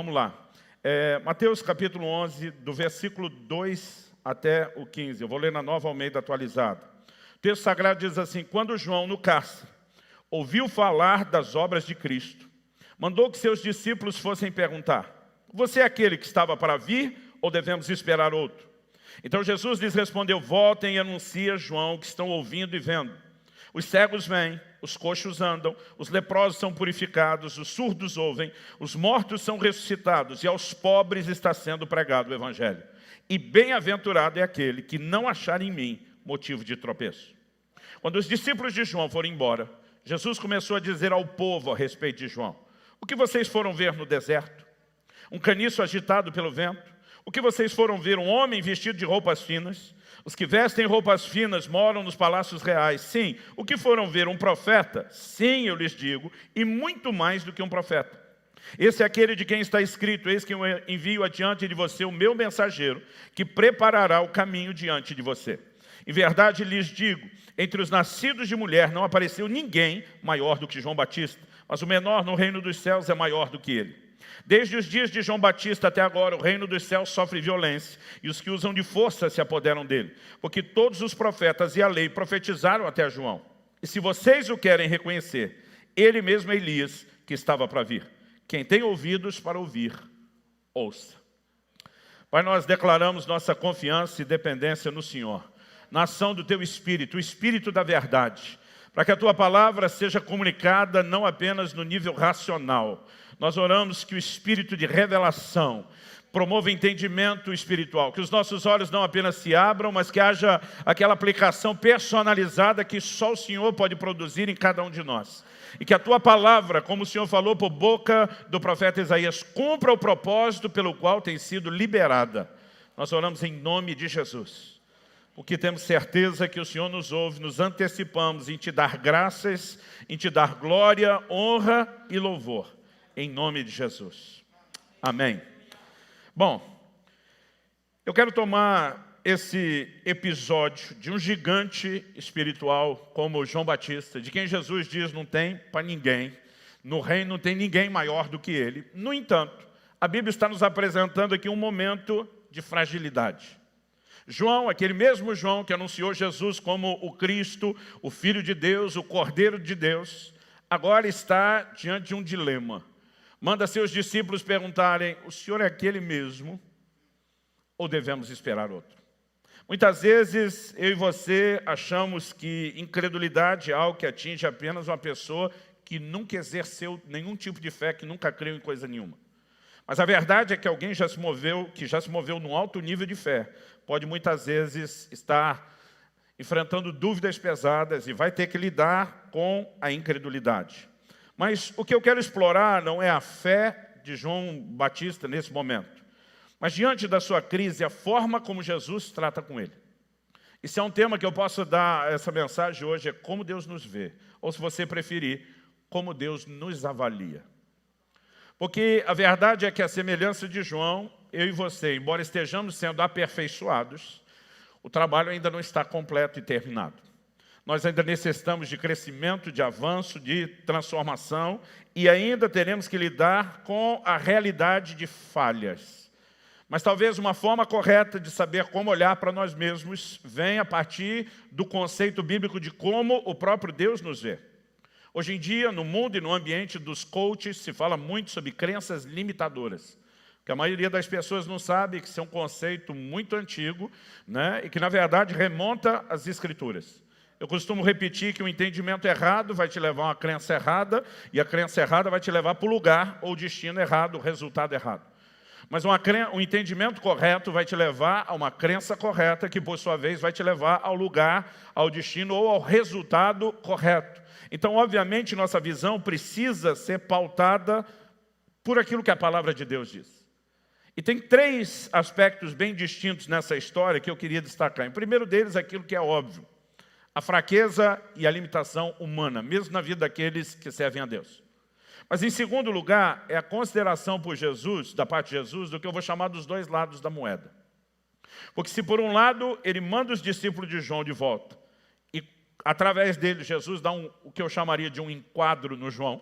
Vamos lá. Mateus capítulo 11, do versículo 2 até o 15. Eu vou ler na Nova Almeida atualizada. O texto sagrado diz assim: quando João, no cárcere, ouviu falar das obras de Cristo, mandou que seus discípulos fossem perguntar: você é aquele que estava para vir ou devemos esperar outro? Então Jesus lhes respondeu: voltem e anunciem a João que estão ouvindo e vendo. Os cegos vêm, os coxos andam, os leprosos são purificados, os surdos ouvem, os mortos são ressuscitados, e aos pobres está sendo pregado o Evangelho. E bem-aventurado é aquele que não achar em mim motivo de tropeço. Quando os discípulos de João foram embora, Jesus começou a dizer ao povo a respeito de João: o que vocês foram ver no deserto? Um caniço agitado pelo vento? O que vocês foram ver? Um homem vestido de roupas finas? Os que vestem roupas finas moram nos palácios reais. Sim. O que foram ver? Um profeta? Sim, eu lhes digo, e muito mais do que um profeta. Esse é aquele de quem está escrito: eis que eu envio adiante de você o meu mensageiro, que preparará o caminho diante de você. Em verdade lhes digo, entre os nascidos de mulher não apareceu ninguém maior do que João Batista, mas o menor no reino dos céus é maior do que ele. Desde os dias de João Batista até agora, o reino dos céus sofre violência, e os que usam de força se apoderam dele. Porque todos os profetas e a lei profetizaram até João. E se vocês o querem reconhecer, ele mesmo é Elias, que estava para vir. Quem tem ouvidos para ouvir, ouça. Pai, nós declaramos nossa confiança e dependência no Senhor, na ação do Teu Espírito, o Espírito da verdade, para que a Tua palavra seja comunicada não apenas no nível racional. Nós oramos que o Espírito de revelação promova entendimento espiritual, que os nossos olhos não apenas se abram, mas que haja aquela aplicação personalizada que só o Senhor pode produzir em cada um de nós. E que a Tua palavra, como o Senhor falou por boca do profeta Isaías, cumpra o propósito pelo qual tem sido liberada. Nós oramos em nome de Jesus, porque temos certeza que o Senhor nos ouve, nos antecipamos em Te dar graças, em Te dar glória, honra e louvor. Em nome de Jesus. Amém. Bom, eu quero tomar esse episódio de um gigante espiritual como João Batista, de quem Jesus diz não tem para ninguém, no reino não tem ninguém maior do que ele. No entanto, a Bíblia está nos apresentando aqui um momento de fragilidade. João, aquele mesmo João que anunciou Jesus como o Cristo, o Filho de Deus, o Cordeiro de Deus, agora está diante de um dilema. Manda seus discípulos perguntarem: o Senhor é aquele mesmo ou devemos esperar outro? Muitas vezes eu e você achamos que incredulidade é algo que atinge apenas uma pessoa que nunca exerceu nenhum tipo de fé, que nunca creu em coisa nenhuma. Mas a verdade é que alguém que já se moveu num alto nível de fé, pode muitas vezes estar enfrentando dúvidas pesadas e vai ter que lidar com a incredulidade. Mas o que eu quero explorar não é a fé de João Batista nesse momento, mas diante da sua crise, a forma como Jesus trata com ele. Isso é um tema que eu posso dar essa mensagem hoje, é como Deus nos vê, ou se você preferir, como Deus nos avalia. Porque a verdade é que a semelhança de João, eu e você, embora estejamos sendo aperfeiçoados, o trabalho ainda não está completo e terminado. Nós ainda necessitamos de crescimento, de avanço, de transformação, e ainda teremos que lidar com a realidade de falhas. Mas talvez uma forma correta de saber como olhar para nós mesmos venha a partir do conceito bíblico de como o próprio Deus nos vê. Hoje em dia, no mundo e no ambiente dos coaches, se fala muito sobre crenças limitadoras. Que a maioria das pessoas não sabe que isso é um conceito muito antigo, né? E que, na verdade, remonta às Escrituras. Eu costumo repetir que o entendimento errado vai te levar a uma crença errada, e a crença errada vai te levar para o lugar ou destino errado, o resultado errado. Mas um entendimento correto vai te levar a uma crença correta, que por sua vez vai te levar ao lugar, ao destino ou ao resultado correto. Então, obviamente, nossa visão precisa ser pautada por aquilo que a palavra de Deus diz. E tem 3 aspectos bem distintos nessa história que eu queria destacar. O primeiro deles é aquilo que é óbvio: a fraqueza e a limitação humana, mesmo na vida daqueles que servem a Deus. Mas, em segundo lugar, é a consideração por Jesus, da parte de Jesus, do que eu vou chamar dos 2 lados da moeda. Porque se por um lado ele manda os discípulos de João de volta, e através dele Jesus dá o que eu chamaria de um enquadro no João,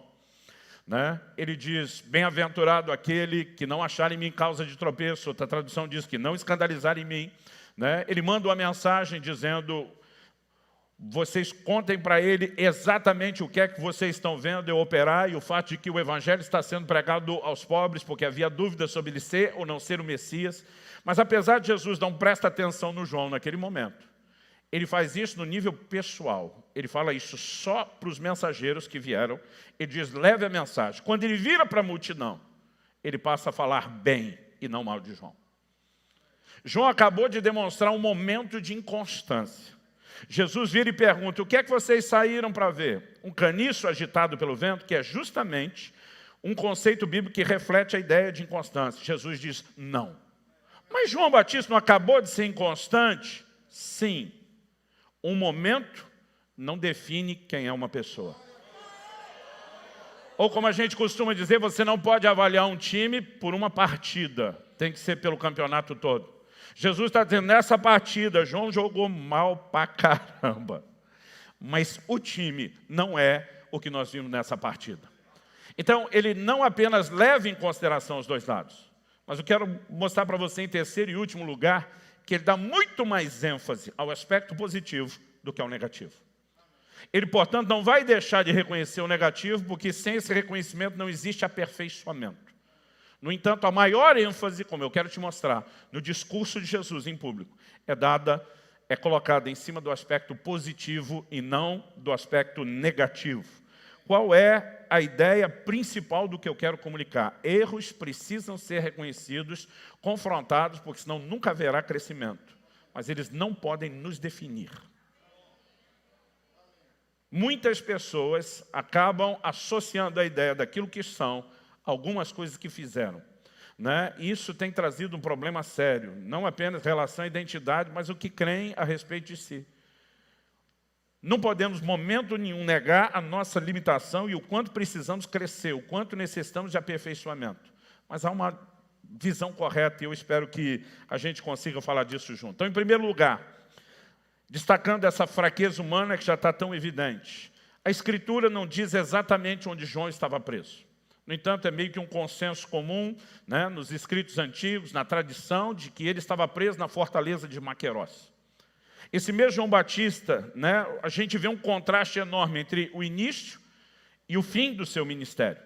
né? Ele diz, bem-aventurado aquele que não achar em mim causa de tropeço. Outra tradução diz que não escandalizar em mim, né? Ele manda uma mensagem dizendo, vocês contem para ele exatamente o que é que vocês estão vendo eu operar, e o fato de que o evangelho está sendo pregado aos pobres, porque havia dúvida sobre ele ser ou não ser o Messias. Mas apesar de Jesus não prestar atenção no João naquele momento, ele faz isso no nível pessoal. Ele fala isso só para os mensageiros que vieram. Ele diz, leve a mensagem. Quando ele vira para a multidão, ele passa a falar bem e não mal de João. João acabou de demonstrar um momento de inconstância. Jesus vira e pergunta, o que é que vocês saíram para ver? Um caniço agitado pelo vento, que é justamente um conceito bíblico que reflete a ideia de inconstância. Jesus diz, não. Mas João Batista não acabou de ser inconstante? Sim. Um momento não define quem é uma pessoa. Ou como a gente costuma dizer, você não pode avaliar um time por uma partida. Tem que ser pelo campeonato todo. Jesus está dizendo, nessa partida, João jogou mal pra caramba. Mas o time não é o que nós vimos nessa partida. Então, ele não apenas leva em consideração os dois lados, mas eu quero mostrar para você, em terceiro e último lugar, que ele dá muito mais ênfase ao aspecto positivo do que ao negativo. Ele, portanto, não vai deixar de reconhecer o negativo, porque sem esse reconhecimento não existe aperfeiçoamento. No entanto, a maior ênfase, como eu quero te mostrar, no discurso de Jesus em público, é colocada em cima do aspecto positivo e não do aspecto negativo. Qual é a ideia principal do que eu quero comunicar? Erros precisam ser reconhecidos, confrontados, porque senão nunca haverá crescimento. Mas eles não podem nos definir. Muitas pessoas acabam associando a ideia daquilo que são algumas coisas que fizeram, né? Isso tem trazido um problema sério, não apenas em relação à identidade, mas o que creem a respeito de si. Não podemos, momento nenhum, negar a nossa limitação e o quanto precisamos crescer, o quanto necessitamos de aperfeiçoamento. Mas há uma visão correta e eu espero que a gente consiga falar disso junto. Então, em primeiro lugar, destacando essa fraqueza humana que já está tão evidente, a Escritura não diz exatamente onde João estava preso. No entanto, é meio que um consenso comum, né, nos escritos antigos, na tradição, de que ele estava preso na fortaleza de Maquerós. Esse mesmo João Batista, né, a gente vê um contraste enorme entre o início e o fim do seu ministério.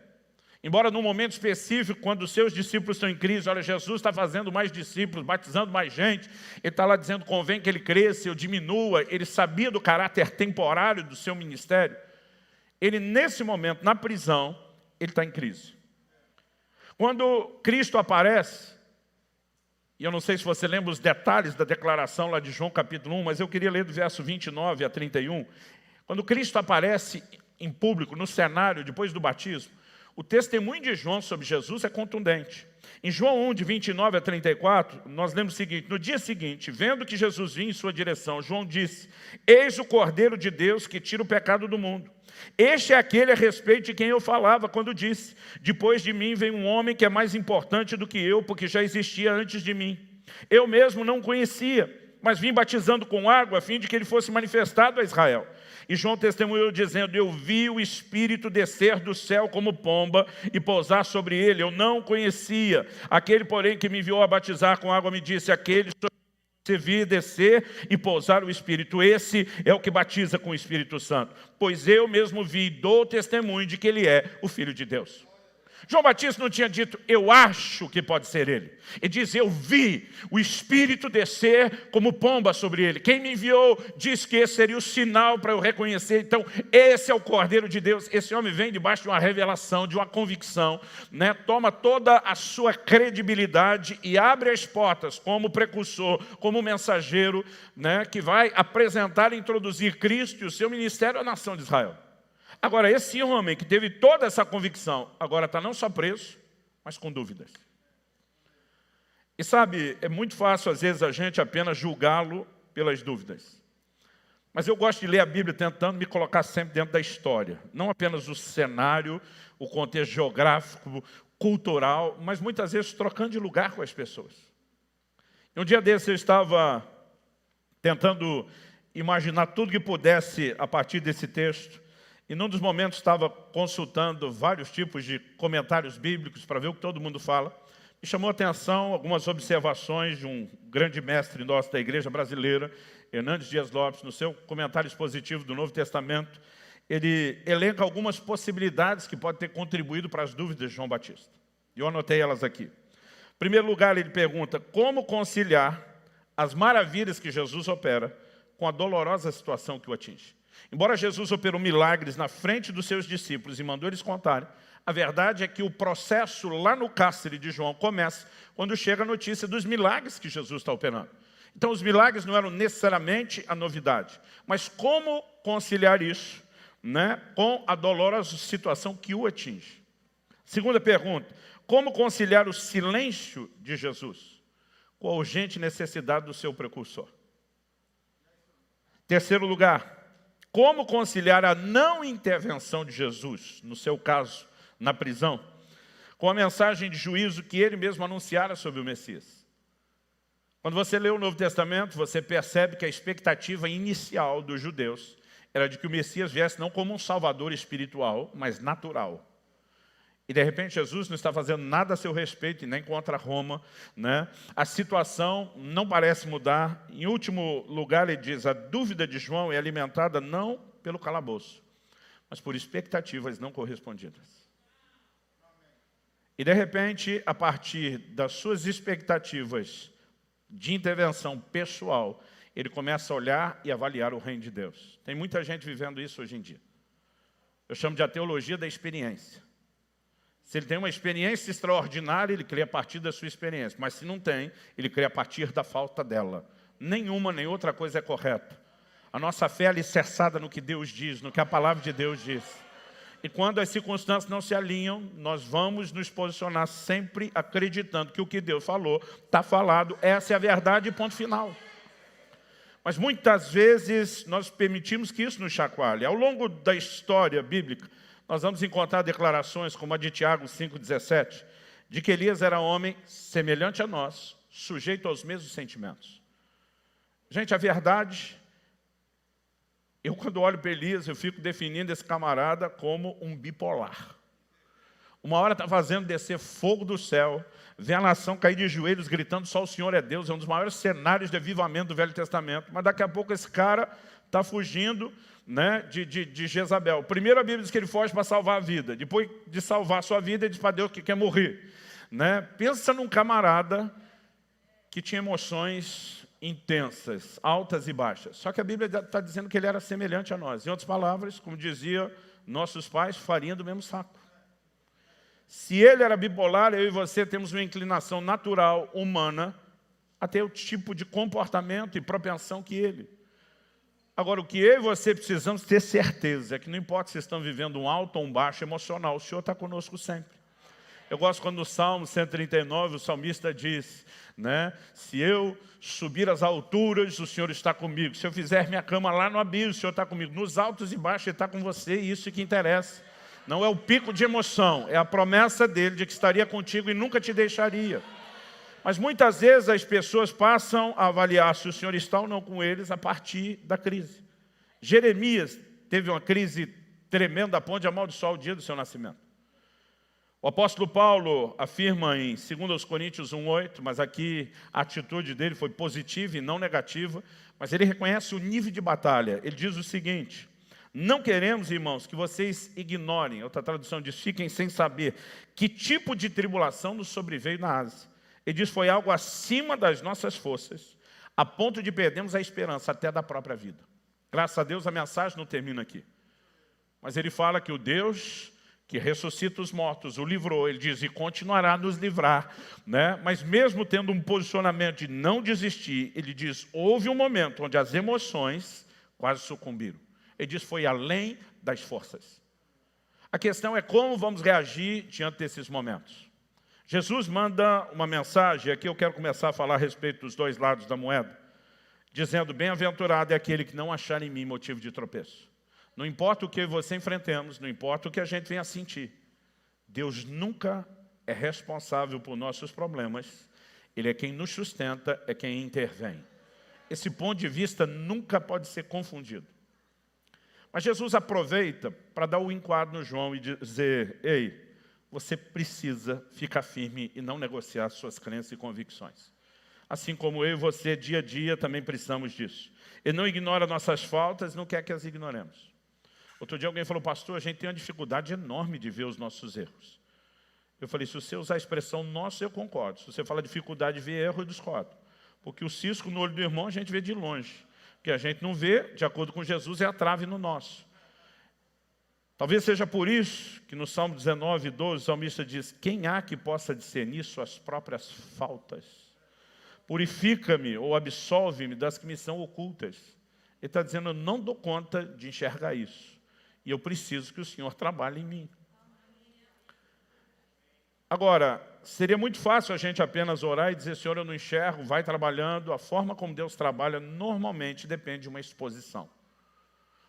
Embora num momento específico, quando os seus discípulos estão em crise, olha, Jesus está fazendo mais discípulos, batizando mais gente, ele está lá dizendo, convém que ele cresça, eu diminua, ele sabia do caráter temporário do seu ministério. Ele, nesse momento, na prisão, ele está em crise. Quando Cristo aparece, e eu não sei se você lembra os detalhes da declaração lá de João capítulo 1, mas eu queria ler do verso 29 a 31. Quando Cristo aparece em público, no cenário, depois do batismo, o testemunho de João sobre Jesus é contundente. Em João 1, de 29 a 34, nós lemos o seguinte, no dia seguinte, vendo que Jesus vinha em sua direção, João disse, eis o Cordeiro de Deus que tira o pecado do mundo. Este é aquele a respeito de quem eu falava quando disse, depois de mim vem um homem que é mais importante do que eu, porque já existia antes de mim. Eu mesmo não o conhecia, mas vim batizando com água, a fim de que ele fosse manifestado a Israel. E João testemunhou dizendo, eu vi o Espírito descer do céu como pomba e pousar sobre ele. Eu não o conhecia. Aquele, porém, que me enviou a batizar com água me disse, aquele sobre você vir descer e pousar o Espírito. Esse é o que batiza com o Espírito Santo. Pois eu mesmo vi e dou testemunho de que ele é o Filho de Deus. João Batista não tinha dito, eu acho que pode ser ele. Ele diz, eu vi o Espírito descer como pomba sobre ele. Quem me enviou disse que esse seria o sinal para eu reconhecer. Então, esse é o Cordeiro de Deus. Esse homem vem debaixo de uma revelação, de uma convicção, né? Toma toda a sua credibilidade e abre as portas como precursor, como mensageiro, né? Que vai apresentar e introduzir Cristo e o seu ministério à nação de Israel. Agora, esse homem que teve toda essa convicção, agora está não só preso, mas com dúvidas. E sabe, é muito fácil às vezes a gente apenas julgá-lo pelas dúvidas. Mas eu gosto de ler a Bíblia tentando me colocar sempre dentro da história. Não apenas o cenário, o contexto geográfico, cultural, mas muitas vezes trocando de lugar com as pessoas. E um dia desses eu estava tentando imaginar tudo que pudesse a partir desse texto. E num dos momentos estava consultando vários tipos de comentários bíblicos para ver o que todo mundo fala. Me chamou a atenção algumas observações de um grande mestre nosso da igreja brasileira, Hernandes Dias Lopes, no seu comentário expositivo do Novo Testamento. Ele elenca algumas possibilidades que podem ter contribuído para as dúvidas de João Batista. E eu anotei elas aqui. Em primeiro lugar, ele pergunta como conciliar as maravilhas que Jesus opera com a dolorosa situação que o atinge. Embora Jesus operou milagres na frente dos seus discípulos e mandou eles contarem, a verdade é que o processo lá no cárcere de João começa quando chega a notícia dos milagres que Jesus está operando. Então, os milagres não eram necessariamente a novidade. Mas como conciliar isso, né, com a dolorosa situação que o atinge? Segunda pergunta, como conciliar o silêncio de Jesus com a urgente necessidade do seu precursor? Terceiro lugar, como conciliar a não intervenção de Jesus, no seu caso, na prisão, com a mensagem de juízo que ele mesmo anunciara sobre o Messias? Quando você lê o Novo Testamento, você percebe que a expectativa inicial dos judeus era de que o Messias viesse não como um salvador espiritual, mas natural. E de repente Jesus não está fazendo nada a seu respeito e nem contra Roma, né? A situação não parece mudar. Em último lugar, ele diz, a dúvida de João é alimentada não pelo calabouço, mas por expectativas não correspondidas. E de repente, a partir das suas expectativas de intervenção pessoal, ele começa a olhar e avaliar o reino de Deus. Tem muita gente vivendo isso hoje em dia. Eu chamo de a teologia da experiência. Se ele tem uma experiência extraordinária, ele crê a partir da sua experiência. Mas se não tem, ele crê a partir da falta dela. Nenhuma, nem outra coisa é correta. A nossa fé é alicerçada no que Deus diz, no que a palavra de Deus diz. E quando as circunstâncias não se alinham, nós vamos nos posicionar sempre acreditando que o que Deus falou está falado. Essa é a verdade e ponto final. Mas muitas vezes nós permitimos que isso nos chacoalhe. Ao longo da história bíblica, nós vamos encontrar declarações como a de Tiago 5,17, de que Elias era homem semelhante a nós, sujeito aos mesmos sentimentos. Gente, a verdade, eu quando olho para Elias, eu fico definindo esse camarada como um bipolar. Uma hora está fazendo descer fogo do céu, vê a nação cair de joelhos gritando só o Senhor é Deus, é um dos maiores cenários de avivamento do Velho Testamento, mas daqui a pouco esse cara está fugindo, né, de Jezabel. Primeiro a Bíblia diz que ele foge para salvar a vida, depois de salvar a sua vida, ele diz para Deus que quer morrer. Né? Pensa num camarada que tinha emoções intensas, altas e baixas. Só que a Bíblia está dizendo que ele era semelhante a nós. Em outras palavras, como dizia nossos pais, farinha do mesmo saco. Se ele era bipolar, eu e você temos uma inclinação natural, humana, a ter o tipo de comportamento e propensão que ele. Agora, o que eu e você precisamos ter certeza é que não importa se estão vivendo um alto ou um baixo emocional, o Senhor está conosco sempre. Eu gosto quando no Salmo 139 o salmista diz, né, se eu subir às alturas, o Senhor está comigo. Se eu fizer minha cama lá no abismo, o Senhor está comigo. Nos altos e baixos Ele está com você e isso é que interessa. Não é o pico de emoção, é a promessa dele de que estaria contigo e nunca te deixaria. Mas muitas vezes as pessoas passam a avaliar se o Senhor está ou não com eles a partir da crise. Jeremias teve uma crise tremenda a ponto de amaldiçoar o dia do seu nascimento. O apóstolo Paulo afirma em 2 Coríntios 1,8, mas aqui a atitude dele foi positiva e não negativa, mas ele reconhece o nível de batalha. Ele diz o seguinte, não queremos, irmãos, que vocês ignorem, outra tradução diz, fiquem sem saber que tipo de tribulação nos sobreveio na Ásia. Ele diz, foi algo acima das nossas forças, a ponto de perdermos a esperança até da própria vida. Graças a Deus a mensagem não termina aqui. Mas ele fala que o Deus que ressuscita os mortos o livrou, ele diz, e continuará a nos livrar. Né? Mas mesmo tendo um posicionamento de não desistir, ele diz, houve um momento onde as emoções quase sucumbiram. Ele diz, foi além das forças. A questão é como vamos reagir diante desses momentos. Jesus manda uma mensagem, aqui eu quero começar a falar a respeito dos dois lados da moeda, dizendo, bem-aventurado é aquele que não achar em mim motivo de tropeço. Não importa o que você enfrentemos, não importa o que a gente venha sentir, Deus nunca é responsável por nossos problemas, Ele é quem nos sustenta, é quem intervém. Esse ponto de vista nunca pode ser confundido. Mas Jesus aproveita para dar o enquadro no João e dizer, ei, você precisa ficar firme e não negociar suas crenças e convicções. Assim como eu e você, dia a dia, também precisamos disso. Ele não ignora nossas faltas, não quer que as ignoremos. Outro dia alguém falou, pastor, a gente tem uma dificuldade enorme de ver os nossos erros. Eu falei, se você usar a expressão nosso, eu concordo. Se você fala dificuldade de ver erro, eu discordo. Porque o cisco no olho do irmão a gente vê de longe. O que a gente não vê, de acordo com Jesus, é a trave no nosso. Talvez seja por isso que no Salmo 19, 12, o salmista diz, quem há que possa discernir suas próprias faltas? Purifica-me ou absolve-me das que me são ocultas. Ele está dizendo, eu não dou conta de enxergar isso. E eu preciso que o Senhor trabalhe em mim. Agora, seria muito fácil a gente apenas orar e dizer, Senhor, eu não enxergo, vai trabalhando. A forma como Deus trabalha normalmente depende de uma exposição.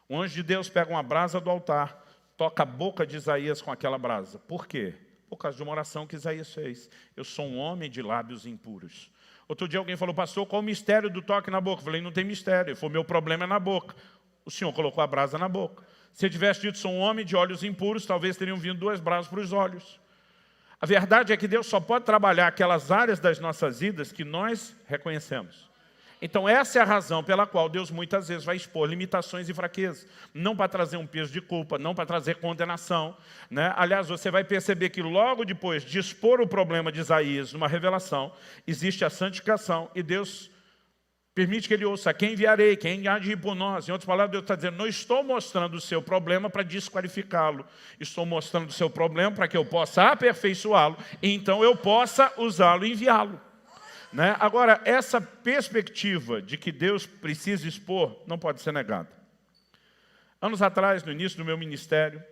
O anjo de Deus pega uma brasa do altar, toca a boca de Isaías com aquela brasa. Por quê? Por causa de uma oração que Isaías fez. Eu sou um homem de lábios impuros. Outro dia alguém falou, pastor, qual o mistério do toque na boca? Eu falei, não tem mistério. Ele falou, meu problema é na boca. O Senhor colocou a brasa na boca. Se ele tivesse dito, sou um homem de olhos impuros, talvez teriam vindo 2 brasas para os olhos. A verdade é que Deus só pode trabalhar aquelas áreas das nossas vidas que nós reconhecemos. Então essa é a razão pela qual Deus muitas vezes vai expor limitações e fraquezas. Não para trazer um peso de culpa, não para trazer condenação, né? Aliás, você vai perceber que logo depois de expor o problema de Isaías numa revelação, existe a santificação e Deus permite que ele ouça, quem enviarei, quem há de ir por nós. Em outras palavras, Deus está dizendo, não estou mostrando o seu problema para desqualificá-lo. Estou mostrando o seu problema para que eu possa aperfeiçoá-lo e então eu possa usá-lo e enviá-lo. Né? Agora, essa perspectiva de que Deus precisa expor não pode ser negada. Anos atrás, no início do meu ministério,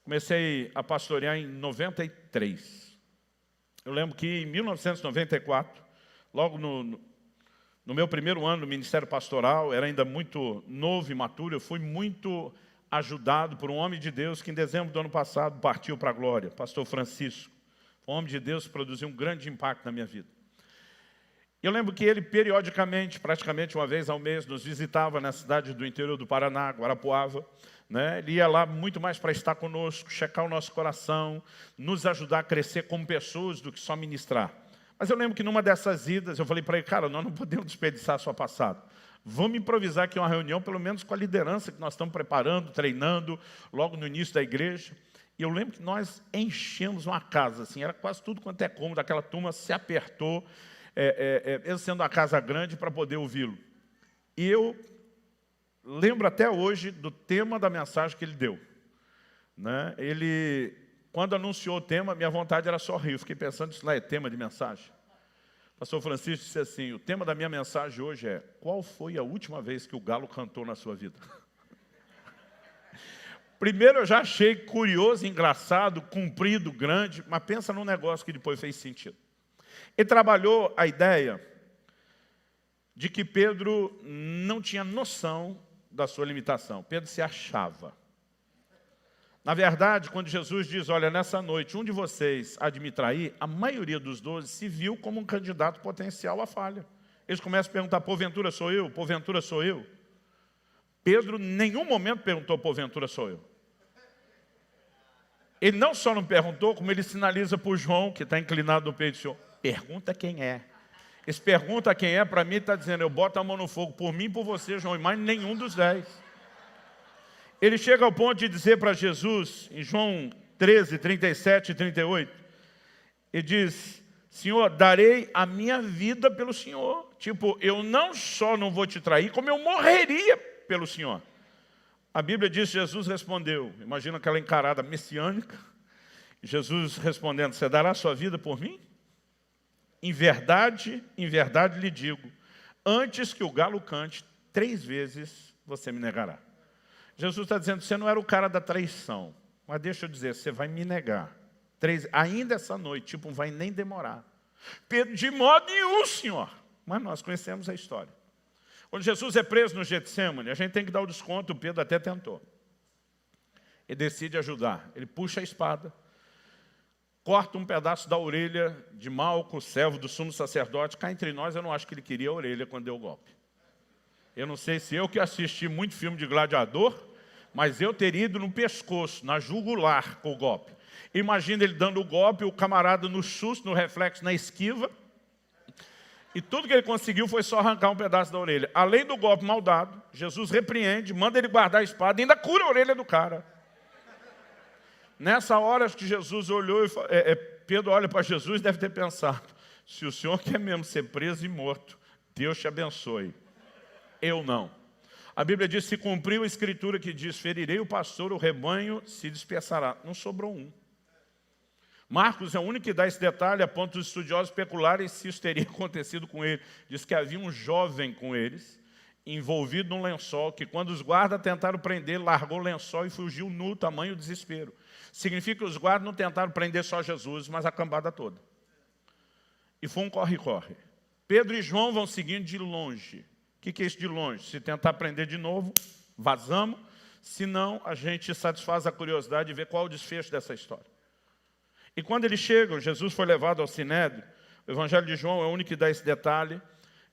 comecei a pastorear em 93. Eu lembro que em 1994, logo no meu primeiro ano no ministério pastoral, era ainda muito novo e maturo, eu fui muito ajudado por um homem de Deus que em dezembro do ano passado partiu para a glória, pastor Francisco. Um homem de Deus que produziu um grande impacto na minha vida. Eu lembro que ele, periodicamente, praticamente uma vez ao mês, nos visitava na cidade do interior do Paraná, Guarapuava. Né? Ele ia lá muito mais para estar conosco, checar o nosso coração, nos ajudar a crescer como pessoas do que só ministrar. Mas eu lembro que numa dessas idas, eu falei para ele, cara, nós não podemos desperdiçar a sua passada. Vamos improvisar aqui uma reunião, pelo menos com a liderança que nós estamos preparando, treinando, logo no início da igreja. E eu lembro que nós enchemos uma casa, assim, era quase tudo quanto é cômodo, aquela turma se apertou, sendo uma casa grande para poder ouvi-lo. E eu lembro até hoje do tema da mensagem que ele deu. Né? Ele, quando anunciou o tema, minha vontade era só rir. Eu fiquei pensando, isso lá é tema de mensagem? O pastor Francisco disse assim, o tema da minha mensagem hoje é, qual foi a última vez que o galo cantou na sua vida? Primeiro eu já achei curioso, engraçado, comprido, grande, mas pensa num negócio que depois fez sentido. Ele trabalhou a ideia de que Pedro não tinha noção da sua limitação. Pedro se achava. Na verdade, quando Jesus diz, olha, nessa noite, um de vocês há de me trair, a maioria dos 12 se viu como um candidato potencial à falha. Eles começam a perguntar, porventura sou eu? Porventura sou eu? Pedro, em nenhum momento, perguntou, porventura sou eu. Ele não só não perguntou, como ele sinaliza para o João, que está inclinado no peito do Senhor, pergunta quem é. Esse pergunta quem é, para mim, está dizendo, eu boto a mão no fogo por mim e por você, João, e mais nenhum dos 10. Ele chega ao ponto de dizer para Jesus, em João 13, 37 e 38, ele diz, Senhor, darei a minha vida pelo Senhor. Tipo, eu não só não vou te trair, como eu morreria pelo Senhor. A Bíblia diz, Jesus respondeu, imagina aquela encarada messiânica, Jesus respondendo, você dará a sua vida por mim? Em verdade lhe digo, antes que o galo cante, 3 vezes você me negará. Jesus está dizendo, você não era o cara da traição, mas deixa eu dizer, você vai me negar. 3, ainda essa noite, tipo, não vai nem demorar. Pedro, de modo nenhum, Senhor. Mas nós conhecemos a história. Quando Jesus é preso no Getsêmani, a gente tem que dar o desconto, o Pedro até tentou. Ele decide ajudar, ele puxa a espada, corta um pedaço da orelha de Malco, servo do sumo sacerdote. Cá entre nós, eu não acho que ele queria a orelha quando deu o golpe. Eu não sei se eu que assisti muito filme de gladiador, Mas eu teria ido no pescoço, na jugular com o golpe. Imagina ele dando o golpe, o camarada no susto, no reflexo, na esquiva. E tudo que ele conseguiu foi só arrancar um pedaço da orelha. Além do golpe mal dado, Jesus repreende, manda ele guardar a espada e ainda cura a orelha do cara. Nessa hora, acho que Jesus olhou, Pedro olha para Jesus e deve ter pensado, se o senhor quer mesmo ser preso e morto, Deus te abençoe. Eu não. A Bíblia diz, se cumpriu a escritura que diz, ferirei o pastor, o rebanho se dispersará. Não sobrou um. Marcos é o único que dá esse detalhe, a ponto dos estudiosos especularem se isso teria acontecido com ele. Diz que havia um jovem com eles, envolvido num lençol, que quando os guardas tentaram prender, largou o lençol e fugiu nu, tamanho desespero. Significa que os guardas não tentaram prender só Jesus, mas a cambada toda. E foi um corre-corre. Pedro e João vão seguindo de longe. O que é isso de longe? Se tentar prender de novo, vazamos. Se não, a gente satisfaz a curiosidade de ver qual é o desfecho dessa história. E quando eles chegam, Jesus foi levado ao Sinédrio. O Evangelho de João é o único que dá esse detalhe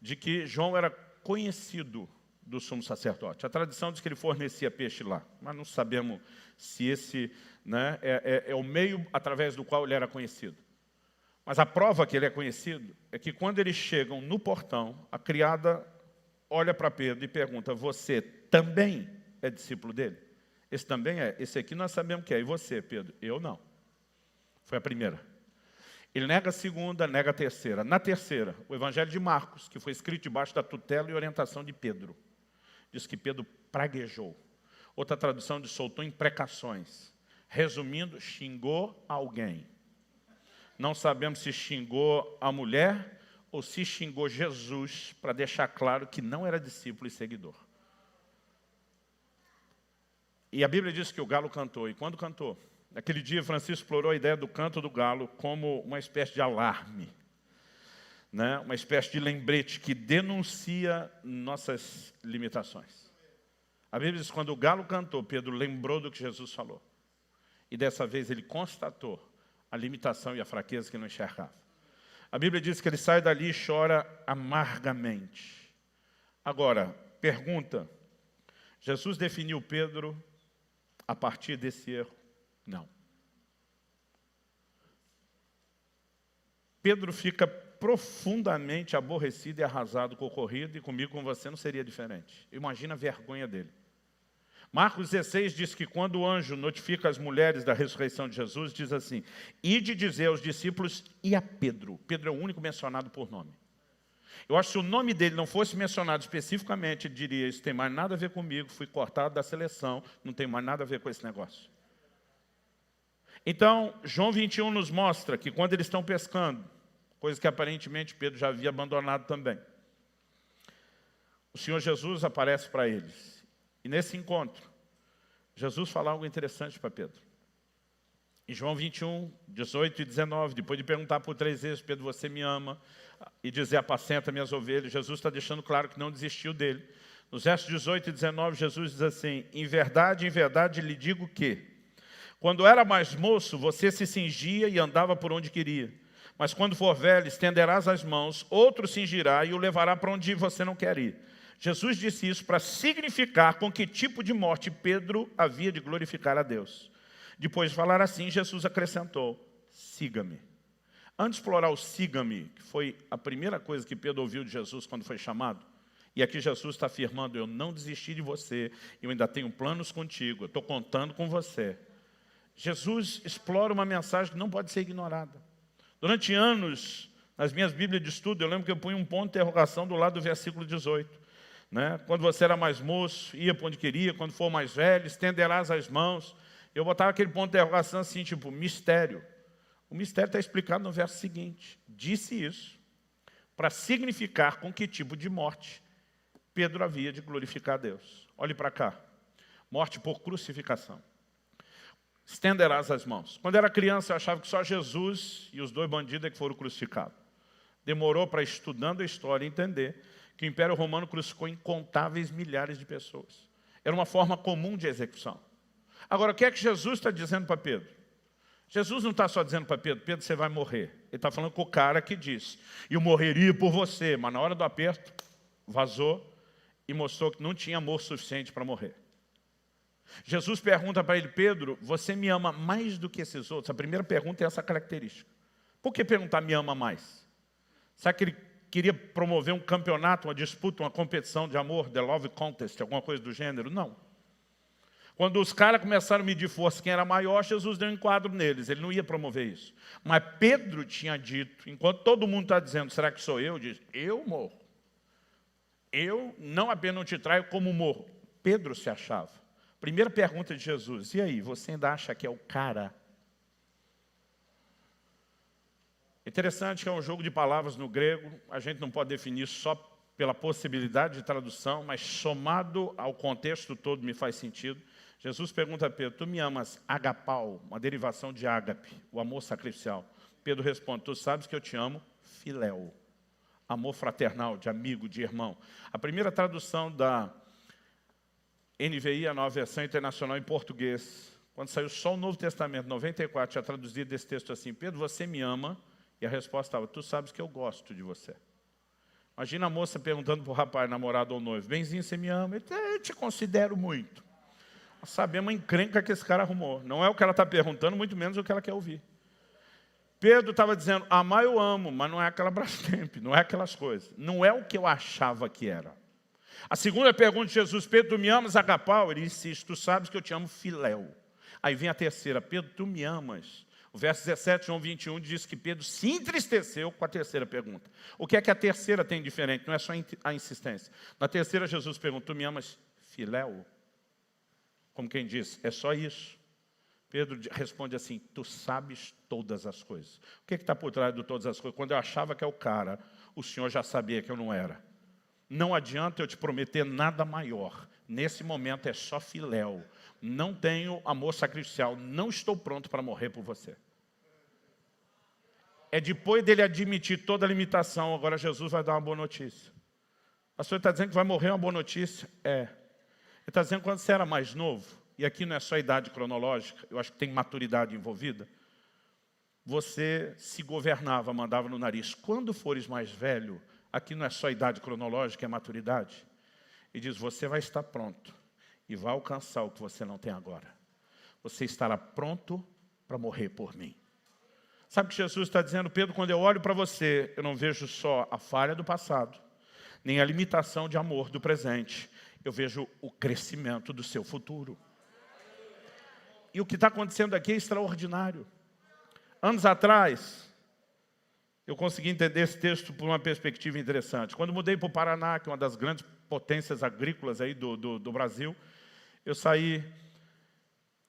de que João era conhecido do sumo sacerdote. A tradição diz que ele fornecia peixe lá, mas não sabemos se esse é o meio através do qual ele era conhecido. Mas a prova que ele é conhecido é que quando eles chegam no portão, a criada olha para Pedro e pergunta, você também é discípulo dele? Esse também é. Esse aqui nós sabemos que é. E você, Pedro? Eu não. Foi a primeira. Ele nega a segunda, nega a terceira. Na terceira, o Evangelho de Marcos, que foi escrito debaixo da tutela e orientação de Pedro, diz que Pedro praguejou. Outra tradução diz soltou imprecações. Resumindo, xingou alguém. Não sabemos se xingou a mulher ou se xingou Jesus, para deixar claro que não era discípulo e seguidor. E a Bíblia diz que o galo cantou. E quando cantou? Naquele dia, Francisco explorou a ideia do canto do galo como uma espécie de alarme, uma espécie de lembrete que denuncia nossas limitações. A Bíblia diz que quando o galo cantou, Pedro lembrou do que Jesus falou. E dessa vez ele constatou a limitação e a fraqueza que não enxergava. A Bíblia diz que ele sai dali e chora amargamente. Agora, pergunta, Jesus definiu Pedro a partir desse erro? Não. Pedro fica profundamente aborrecido e arrasado com o ocorrido, e comigo, com você, não seria diferente. Imagina a vergonha dele. Marcos 16 diz que quando o anjo notifica as mulheres da ressurreição de Jesus, diz assim, ide dizer aos discípulos e a Pedro. Pedro é o único mencionado por nome. Eu acho que se o nome dele não fosse mencionado especificamente, ele diria, isso tem mais nada a ver comigo, fui cortado da seleção, não tem mais nada a ver com esse negócio. Então, João 21 nos mostra que quando eles estão pescando, coisa que aparentemente Pedro já havia abandonado também, o Senhor Jesus aparece para eles. E nesse encontro, Jesus fala algo interessante para Pedro. Em João 21, 18 e 19, depois de perguntar por 3 vezes, Pedro, você me ama? E dizer, apacenta minhas ovelhas, Jesus está deixando claro que não desistiu dele. Nos versos 18 e 19, Jesus diz assim, em verdade, lhe digo que, quando era mais moço, você se cingia e andava por onde queria. Mas quando for velho, estenderás as mãos, outro cingirá e o levará para onde você não quer ir. Jesus disse isso para significar com que tipo de morte Pedro havia de glorificar a Deus. Depois de falar assim, Jesus acrescentou, siga-me. Antes de explorar o siga-me, que foi a primeira coisa que Pedro ouviu de Jesus quando foi chamado, e aqui Jesus está afirmando, eu não desisti de você, eu ainda tenho planos contigo, eu estou contando com você. Jesus explora uma mensagem que não pode ser ignorada. Durante anos, nas minhas Bíblias de estudo, eu lembro que eu punha um ponto de interrogação do lado do versículo 18. Quando você era mais moço, ia para onde queria, quando for mais velho, estenderás as mãos. Eu botava aquele ponto de interrogação assim, tipo, mistério. O mistério está explicado no verso seguinte. Disse isso para significar com que tipo de morte Pedro havia de glorificar a Deus. Olhe para cá. Morte por crucificação. Estenderás as mãos. Quando era criança, eu achava que só Jesus e os 2 bandidos é que foram crucificados. Demorou para, estudando a história, entender que o Império Romano crucificou incontáveis milhares de pessoas. Era uma forma comum de execução. Agora, o que é que Jesus está dizendo para Pedro? Jesus não está só dizendo para Pedro, Pedro, você vai morrer. Ele está falando com o cara que disse, eu morreria por você, mas na hora do aperto, vazou e mostrou que não tinha amor suficiente para morrer. Jesus pergunta para ele, Pedro, você me ama mais do que esses outros? A primeira pergunta é essa característica. Por que perguntar me ama mais? Será que ele queria promover um campeonato, uma disputa, uma competição de amor, the love contest, alguma coisa do gênero? Não. Quando os caras começaram a medir força, quem era maior, Jesus deu um enquadro neles. Ele não ia promover isso. Mas Pedro tinha dito, enquanto todo mundo está dizendo, será que sou eu? Diz, eu morro. Eu não apenas não te traio, como morro. Pedro se achava. Primeira pergunta de Jesus, e aí, você ainda acha que é o cara? Interessante que é um jogo de palavras no grego, a gente não pode definir só pela possibilidade de tradução, mas somado ao contexto todo me faz sentido. Jesus pergunta a Pedro, tu me amas agapau, uma derivação de ágape, o amor sacrificial. Pedro responde, tu sabes que eu te amo, filéu, amor fraternal, de amigo, de irmão. A primeira tradução da NVI, a Nova Versão Internacional em português, quando saiu só o Novo Testamento, 94, tinha traduzido esse texto assim, Pedro, você me ama? E a resposta estava, tu sabes que eu gosto de você. Imagina a moça perguntando para o rapaz, namorado ou noivo, benzinho, você me ama? Ele diz, eu te considero muito. Nós sabemos a encrenca que esse cara arrumou. Não é o que ela está perguntando, muito menos o que ela quer ouvir. Pedro estava dizendo, amar eu amo, mas não é aquela Brastemp, não é aquelas coisas. Não é o que eu achava que era. A segunda pergunta de Jesus, Pedro, tu me amas, agapau? Ele insiste, tu sabes que eu te amo, filéu. Aí vem a terceira, Pedro, tu me amas? O verso 17, João 21, diz que Pedro se entristeceu com a terceira pergunta. O que é que a terceira tem diferente? Não é só a insistência. Na terceira, Jesus pergunta, tu me amas, filéu? Como quem diz, é só isso. Pedro responde assim, tu sabes todas as coisas. O que está por trás de todas as coisas? Quando eu achava que é o cara, o Senhor já sabia que eu não era. Não adianta eu te prometer nada maior. Nesse momento é só filéu. Não tenho amor sacrificial. Não estou pronto para morrer por você. É depois dele admitir toda a limitação, agora Jesus vai dar uma boa notícia. O pastor está dizendo que vai morrer uma boa notícia? É. Ele está dizendo que quando você era mais novo, e aqui não é só idade cronológica, eu acho que tem maturidade envolvida, você se governava, mandava no nariz. Quando fores mais velho, aqui não é só idade cronológica, é maturidade. E diz, você vai estar pronto e vai alcançar o que você não tem agora. Você estará pronto para morrer por mim. Sabe o que Jesus está dizendo? Pedro, quando eu olho para você, eu não vejo só a falha do passado, nem a limitação de amor do presente. Eu vejo o crescimento do seu futuro. E o que está acontecendo aqui é extraordinário. Anos atrás, eu consegui entender esse texto por uma perspectiva interessante. Quando mudei para o Paraná, que é uma das grandes potências agrícolas aí do Brasil, eu saí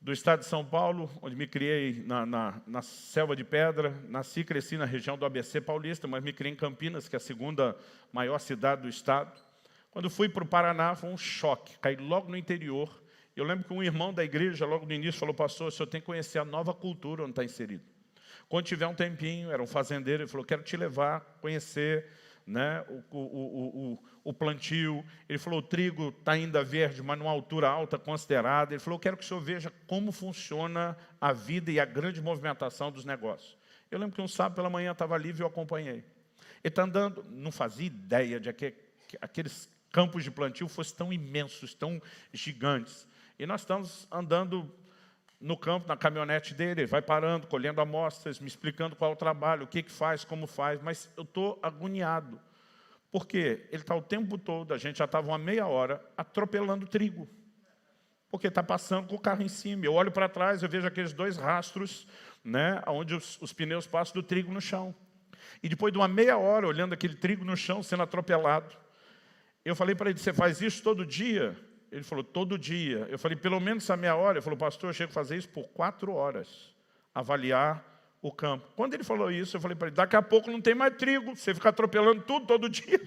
do estado de São Paulo, onde me criei na selva de pedra, nasci e cresci na região do ABC paulista, mas me criei em Campinas, que é a segunda maior cidade do estado. Quando fui para o Paraná, foi um choque, caí logo no interior. Eu lembro que um irmão da igreja, logo no início, falou, pastor, o senhor tem que conhecer a nova cultura onde está inserido. Quando tiver um tempinho, era um fazendeiro, ele falou, quero te levar a conhecer, né, o plantio. Ele falou, o trigo está ainda verde, mas numa altura alta considerada. Ele falou, eu quero que o senhor veja como funciona a vida e a grande movimentação dos negócios. Eu lembro que um sábado pela manhã estava livre e eu acompanhei. Ele está andando, não fazia ideia de que aqueles campos de plantio fossem tão imensos, tão gigantes. E nós estamos andando no campo, na caminhonete dele, ele vai parando, colhendo amostras, me explicando qual é o trabalho, o que faz, como faz, mas eu estou agoniado. Por quê? Ele está o tempo todo, a gente já estava uma meia hora, atropelando trigo. Porque está passando com o carro em cima. Eu olho para trás, eu vejo aqueles dois rastros, né, onde os pneus passam do trigo no chão. E depois de uma meia hora, olhando aquele trigo no chão, sendo atropelado, eu falei para ele, você faz isso todo dia? Ele falou, todo dia. Eu falei, pelo menos essa meia hora. Ele falou, pastor, eu chego a fazer isso por 4 horas. Avaliar o campo. Quando ele falou isso, eu falei para ele, daqui a pouco não tem mais trigo. Você fica atropelando tudo todo dia.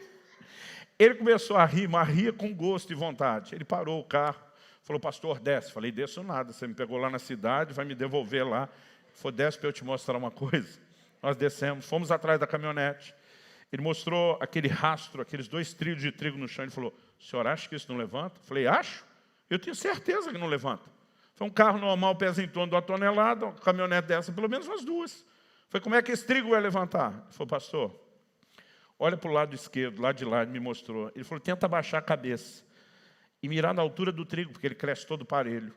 Ele começou a rir, mas ria com gosto e vontade. Ele parou o carro. Falou, pastor, desce. Falei, desço nada. Você me pegou lá na cidade, vai me devolver lá. Ele falou, desce para eu te mostrar uma coisa. Nós descemos, fomos atrás da caminhonete. Ele mostrou aquele rastro, aqueles 2 trilhos de trigo no chão. Ele falou, o senhor acha que isso não levanta? Eu falei, acho. Eu tenho certeza que não levanta. Foi um carro normal, pesa em torno de 1 tonelada, uma caminhonete dessa, pelo menos umas 2. Eu falei, como é que esse trigo vai levantar? Ele falou, pastor, olha para o lado esquerdo, lá de lá, ele me mostrou. Ele falou, tenta abaixar a cabeça e mirar na altura do trigo, porque ele cresce todo parelho.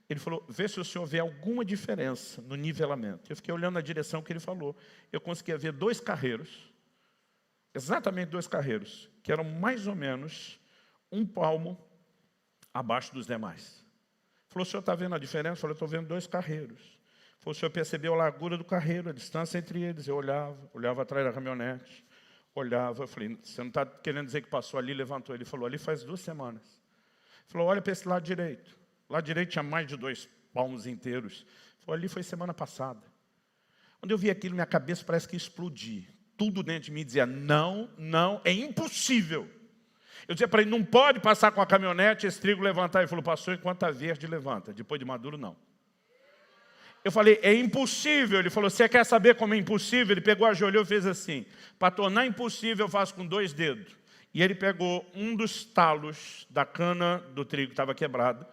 Ele falou, vê se o senhor vê alguma diferença no nivelamento. Eu fiquei olhando na direção que ele falou. Eu conseguia ver 2 carreiros, exatamente 2 carreiros, que eram mais ou menos 1 palmo abaixo dos demais. Ele falou, o senhor está vendo a diferença? Eu falei, estou vendo 2 carreiros. Ele falou, o senhor percebeu a largura do carreiro, a distância entre eles? Eu olhava atrás da caminhonete, olhava. Eu falei, você não está querendo dizer que passou ali e levantou? Ele falou, ali faz 2 semanas. Ele falou, olha para esse lado direito. Lá direito tinha mais de 2 palmos inteiros. Ele falou, ali foi semana passada. Quando eu vi aquilo, minha cabeça parece que explodiu. Tudo dentro de mim dizia, não, não, é impossível. Eu dizia para ele, não pode passar com a caminhonete, esse trigo levantar. Ele falou, pastor, enquanto está verde, levanta. Depois de maduro, não. Eu falei, é impossível. Ele falou, você quer saber como é impossível? Ele pegou, ajoelhou e fez assim. Para tornar impossível, eu faço com 2 dedos. E ele pegou um dos talos da cana do trigo que estava quebrado,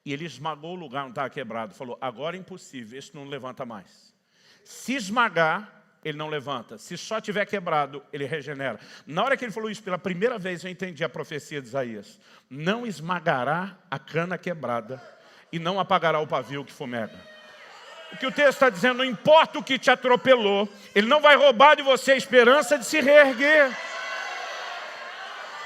e ele esmagou o lugar onde estava quebrado. Falou, agora é impossível, esse não levanta mais. Se esmagar, ele não levanta. Se só tiver quebrado, ele regenera. Na hora que ele falou isso pela primeira vez, eu entendi a profecia de Isaías. Não esmagará a cana quebrada e não apagará o pavio que fumega. O que o texto está dizendo, não importa o que te atropelou, ele não vai roubar de você a esperança de se reerguer.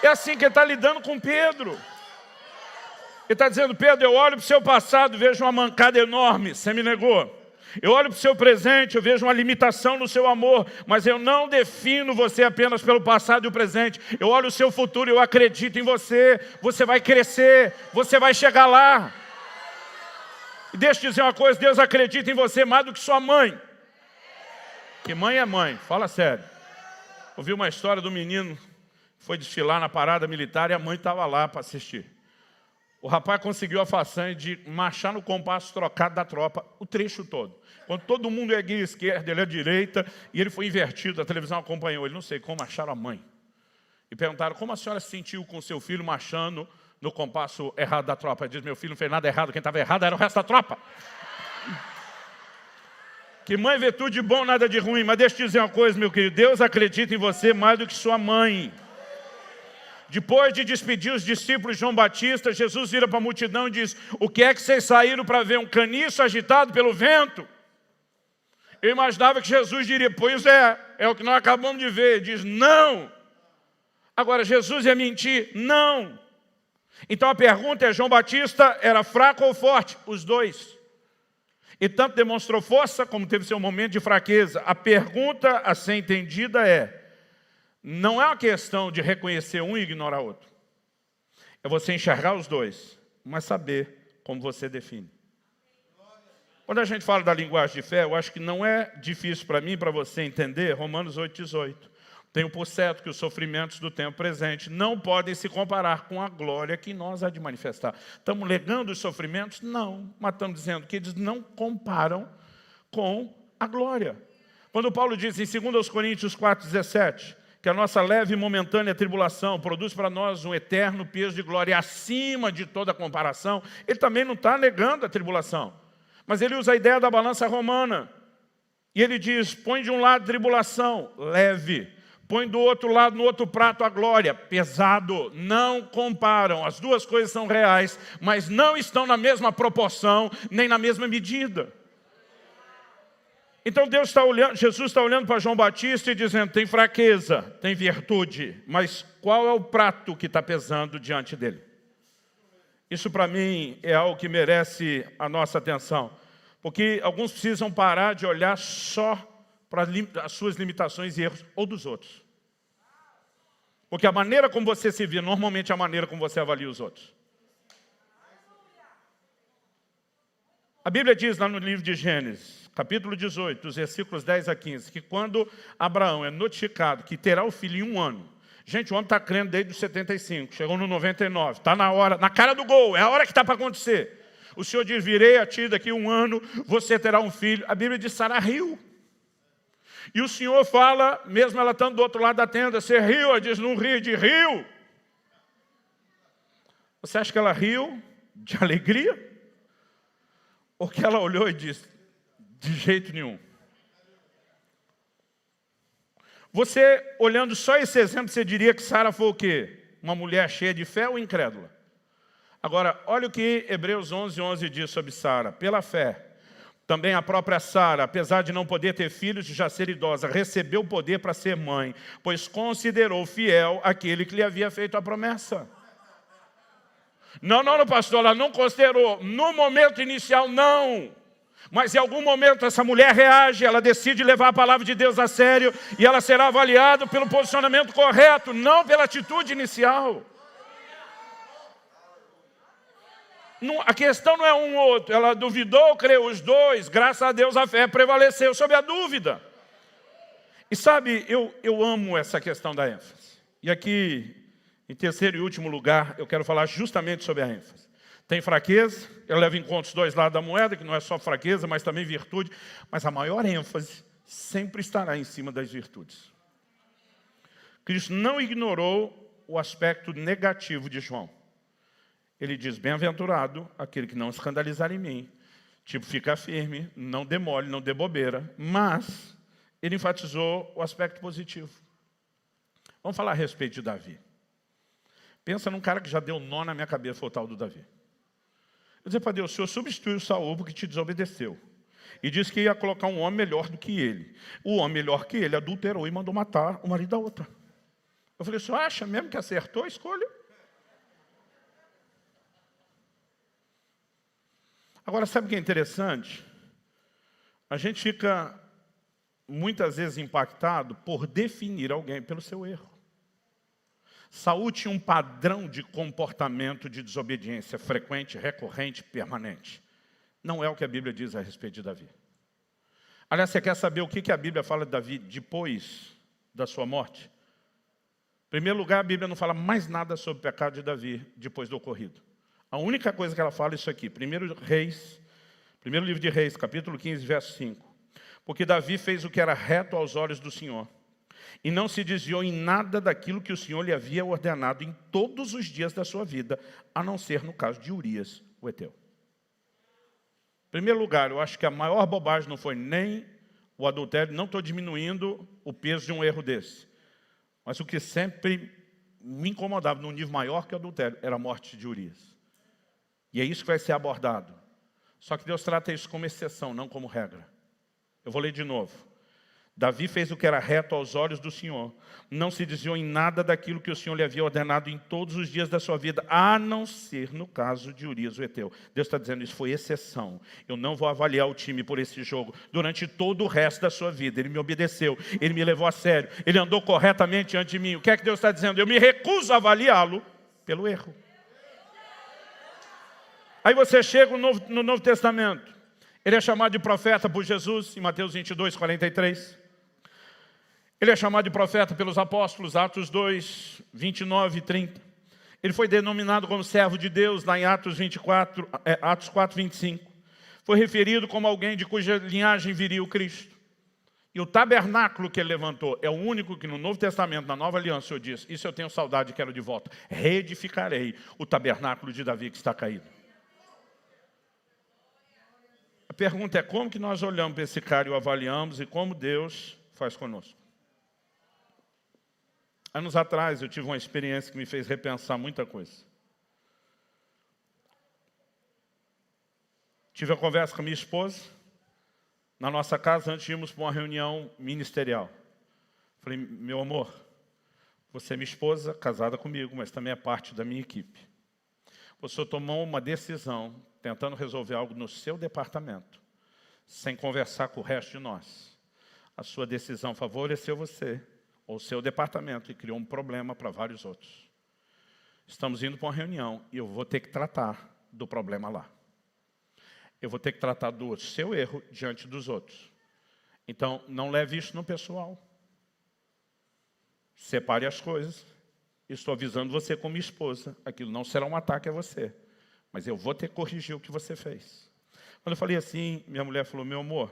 É assim que ele está lidando com Pedro. Ele está dizendo, Pedro, eu olho para o seu passado e vejo uma mancada enorme, você me negou. Eu olho para o seu presente, eu vejo uma limitação no seu amor, mas eu não defino você apenas pelo passado e o presente. Eu olho o seu futuro, eu acredito em você. Você vai crescer, você vai chegar lá. E deixa eu dizer uma coisa, Deus acredita em você mais do que sua mãe. Que mãe é mãe, fala sério. Ouvi uma história do menino que foi desfilar na parada militar e a mãe estava lá para assistir. O rapaz conseguiu a façanha de marchar no compasso trocado da tropa, o trecho todo. Quando todo mundo ia à esquerda, ele à direita, e ele foi invertido, a televisão acompanhou ele, não sei como acharam a mãe. E perguntaram, como a senhora se sentiu com seu filho marchando no compasso errado da tropa? Ele diz, meu filho não fez nada errado, quem estava errado era o resto da tropa. Que mãe vê tudo de bom, nada de ruim, mas deixa eu te dizer uma coisa, meu querido, Deus acredita em você mais do que sua mãe. Depois de despedir os discípulos de João Batista, Jesus vira para a multidão e diz, o que é que vocês saíram para ver? Um caniço agitado pelo vento? Eu imaginava que Jesus diria, pois é o que nós acabamos de ver. Ele diz, não. Agora, Jesus ia mentir? Não. Então a pergunta é, João Batista era fraco ou forte? Os dois. E tanto demonstrou força, como teve seu momento de fraqueza. A pergunta a ser entendida é, não é uma questão de reconhecer um e ignorar outro. É você enxergar os dois, mas saber como você define. Quando a gente fala da linguagem de fé, eu acho que não é difícil para mim e para você entender Romanos 8,18. Tenho por certo que os sofrimentos do tempo presente não podem se comparar com a glória que nós há de manifestar. Estamos negando os sofrimentos? Não, mas estamos dizendo que eles não comparam com a glória. Quando Paulo diz em 2 Coríntios 4,17, que a nossa leve e momentânea tribulação produz para nós um eterno peso de glória acima de toda comparação, ele também não está negando a tribulação. Mas ele usa a ideia da balança romana. E ele diz, põe de um lado tribulação, leve. Põe do outro lado, no outro prato, a glória, pesado. Não comparam. As duas coisas são reais, mas não estão na mesma proporção, nem na mesma medida. Então Deus está olhando, Jesus está olhando para João Batista e dizendo, tem fraqueza, tem virtude, mas qual é o prato que está pesando diante dele? Isso para mim é algo que merece a nossa atenção, porque alguns precisam parar de olhar só para as suas limitações e erros ou dos outros. Porque a maneira como você se vê, normalmente é a maneira como você avalia os outros. A Bíblia diz lá no livro de Gênesis, capítulo 18, dos versículos 10 a 15, que quando Abraão é notificado que terá o filho em 1 ano, gente, o homem está crendo desde os 75, chegou no 99, está na hora, na cara do gol, é a hora que está para acontecer. O Senhor diz, virei a ti daqui 1 ano, você terá um filho. A Bíblia diz, Sara riu. E o Senhor fala, mesmo ela estando do outro lado da tenda, você riu? Ela diz, não ri, de riu. Você acha que ela riu de alegria? Ou que ela olhou e disse, de jeito nenhum. Você, olhando só esse exemplo, você diria que Sara foi o quê? Uma mulher cheia de fé ou incrédula? Agora, olha o que Hebreus 11:11 diz sobre Sara. Pela fé, também a própria Sara, apesar de não poder ter filhos e já ser idosa, recebeu o poder para ser mãe, pois considerou fiel aquele que lhe havia feito a promessa. Não, pastor, ela não considerou. No momento inicial, não. Mas em algum momento essa mulher reage, ela decide levar a palavra de Deus a sério e ela será avaliada pelo posicionamento correto, não pela atitude inicial. A questão não é um ou outro. Ela duvidou, creu os dois. Graças a Deus a fé prevaleceu sobre a dúvida. E sabe, eu amo essa questão da ênfase. E aqui, em terceiro e último lugar, eu quero falar justamente sobre a ênfase. Tem fraqueza, eu levo em conta os dois lados da moeda, que não é só fraqueza, mas também virtude. Mas a maior ênfase sempre estará em cima das virtudes. Cristo não ignorou o aspecto negativo de João. Ele diz, bem-aventurado aquele que não escandalizar em mim. Tipo, fica firme, não dê mole, não dê bobeira. Mas ele enfatizou o aspecto positivo. Vamos falar a respeito de Davi. Pensa num cara que já deu nó na minha cabeça, foi o tal do Davi. Eu disse para Deus, o Senhor substituiu Saul porque te desobedeceu. E disse que ia colocar um homem melhor do que ele. O homem melhor que ele adulterou e mandou matar o marido da outra. Eu falei, o senhor acha mesmo que acertou a escolha? Agora, sabe o que é interessante? A gente fica muitas vezes impactado por definir alguém pelo seu erro. Saul tinha um padrão de comportamento de desobediência frequente, recorrente, permanente. Não é o que a Bíblia diz a respeito de Davi. Aliás, você quer saber o que a Bíblia fala de Davi depois da sua morte? Em primeiro lugar, a Bíblia não fala mais nada sobre o pecado de Davi depois do ocorrido. A única coisa que ela fala é isso aqui. Primeiro livro de Reis, capítulo 15, verso 5. Porque Davi fez o que era reto aos olhos do Senhor. E não se desviou em nada daquilo que o Senhor lhe havia ordenado em todos os dias da sua vida, a não ser no caso de Urias, o heteu. Em primeiro lugar, eu acho que a maior bobagem não foi nem o adultério, não estou diminuindo o peso de um erro desse. Mas o que sempre me incomodava num nível maior que o adultério era a morte de Urias. E é isso que vai ser abordado. Só que Deus trata isso como exceção, não como regra. Eu vou ler de novo. Davi fez o que era reto aos olhos do Senhor. Não se desviou em nada daquilo que o Senhor lhe havia ordenado em todos os dias da sua vida, a não ser no caso de Urias, o heteu. Deus está dizendo, isso foi exceção. Eu não vou avaliar o time por esse jogo. Durante todo o resto da sua vida, ele me obedeceu, ele me levou a sério, ele andou corretamente diante de mim. O que é que Deus está dizendo? Eu me recuso a avaliá-lo pelo erro. Aí você chega no Novo Testamento. Ele é chamado de profeta por Jesus, em Mateus 22, 43. Ele é chamado de profeta pelos apóstolos, Atos 2, 29 e 30. Ele foi denominado como servo de Deus, lá em Atos 4, 25. Foi referido como alguém de cuja linhagem viria o Cristo. E o tabernáculo que ele levantou é o único que no Novo Testamento, na Nova Aliança, o Senhor diz, isso eu tenho saudade e quero de volta. Reedificarei o tabernáculo de Davi que está caído. A pergunta é como que nós olhamos para esse cara e o avaliamos e como Deus faz conosco. Anos atrás eu tive uma experiência que me fez repensar muita coisa. Tive a conversa com a minha esposa, na nossa casa, antes de irmos para uma reunião ministerial. Falei, meu amor, você é minha esposa, casada comigo, mas também é parte da minha equipe. O senhor tomou uma decisão, tentando resolver algo no seu departamento, sem conversar com o resto de nós. A sua decisão favoreceu você, ou o seu departamento, e criou um problema para vários outros. Estamos indo para uma reunião e eu vou ter que tratar do problema lá. Eu vou ter que tratar do seu erro diante dos outros. Então, não leve isso no pessoal. Separe as coisas. Estou avisando você como esposa. Aquilo não será um ataque a você. Mas eu vou ter que corrigir o que você fez. Quando eu falei assim, minha mulher falou, meu amor,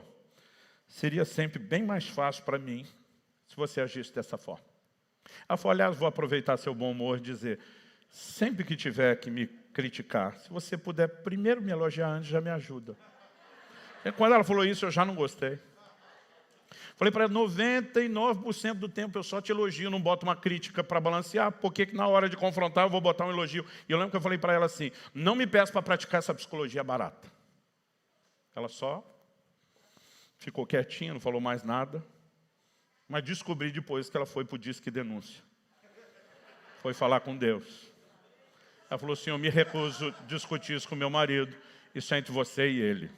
seria sempre bem mais fácil para mim se você agisse dessa forma. Ela falou, aliás, vou aproveitar seu bom humor e dizer, sempre que tiver que me criticar, se você puder primeiro me elogiar antes, já me ajuda. E quando ela falou isso, eu já não gostei. Falei para ela, 99% do tempo eu só te elogio, não boto uma crítica para balancear, porque que na hora de confrontar eu vou botar um elogio. E eu lembro que eu falei para ela assim, não me peça para praticar essa psicologia barata. Ela só ficou quietinha, não falou mais nada, mas descobri depois que ela foi para o Disque Denúncia. Foi falar com Deus. Ela falou assim, eu me recuso a discutir isso com meu marido, isso é entre você e ele.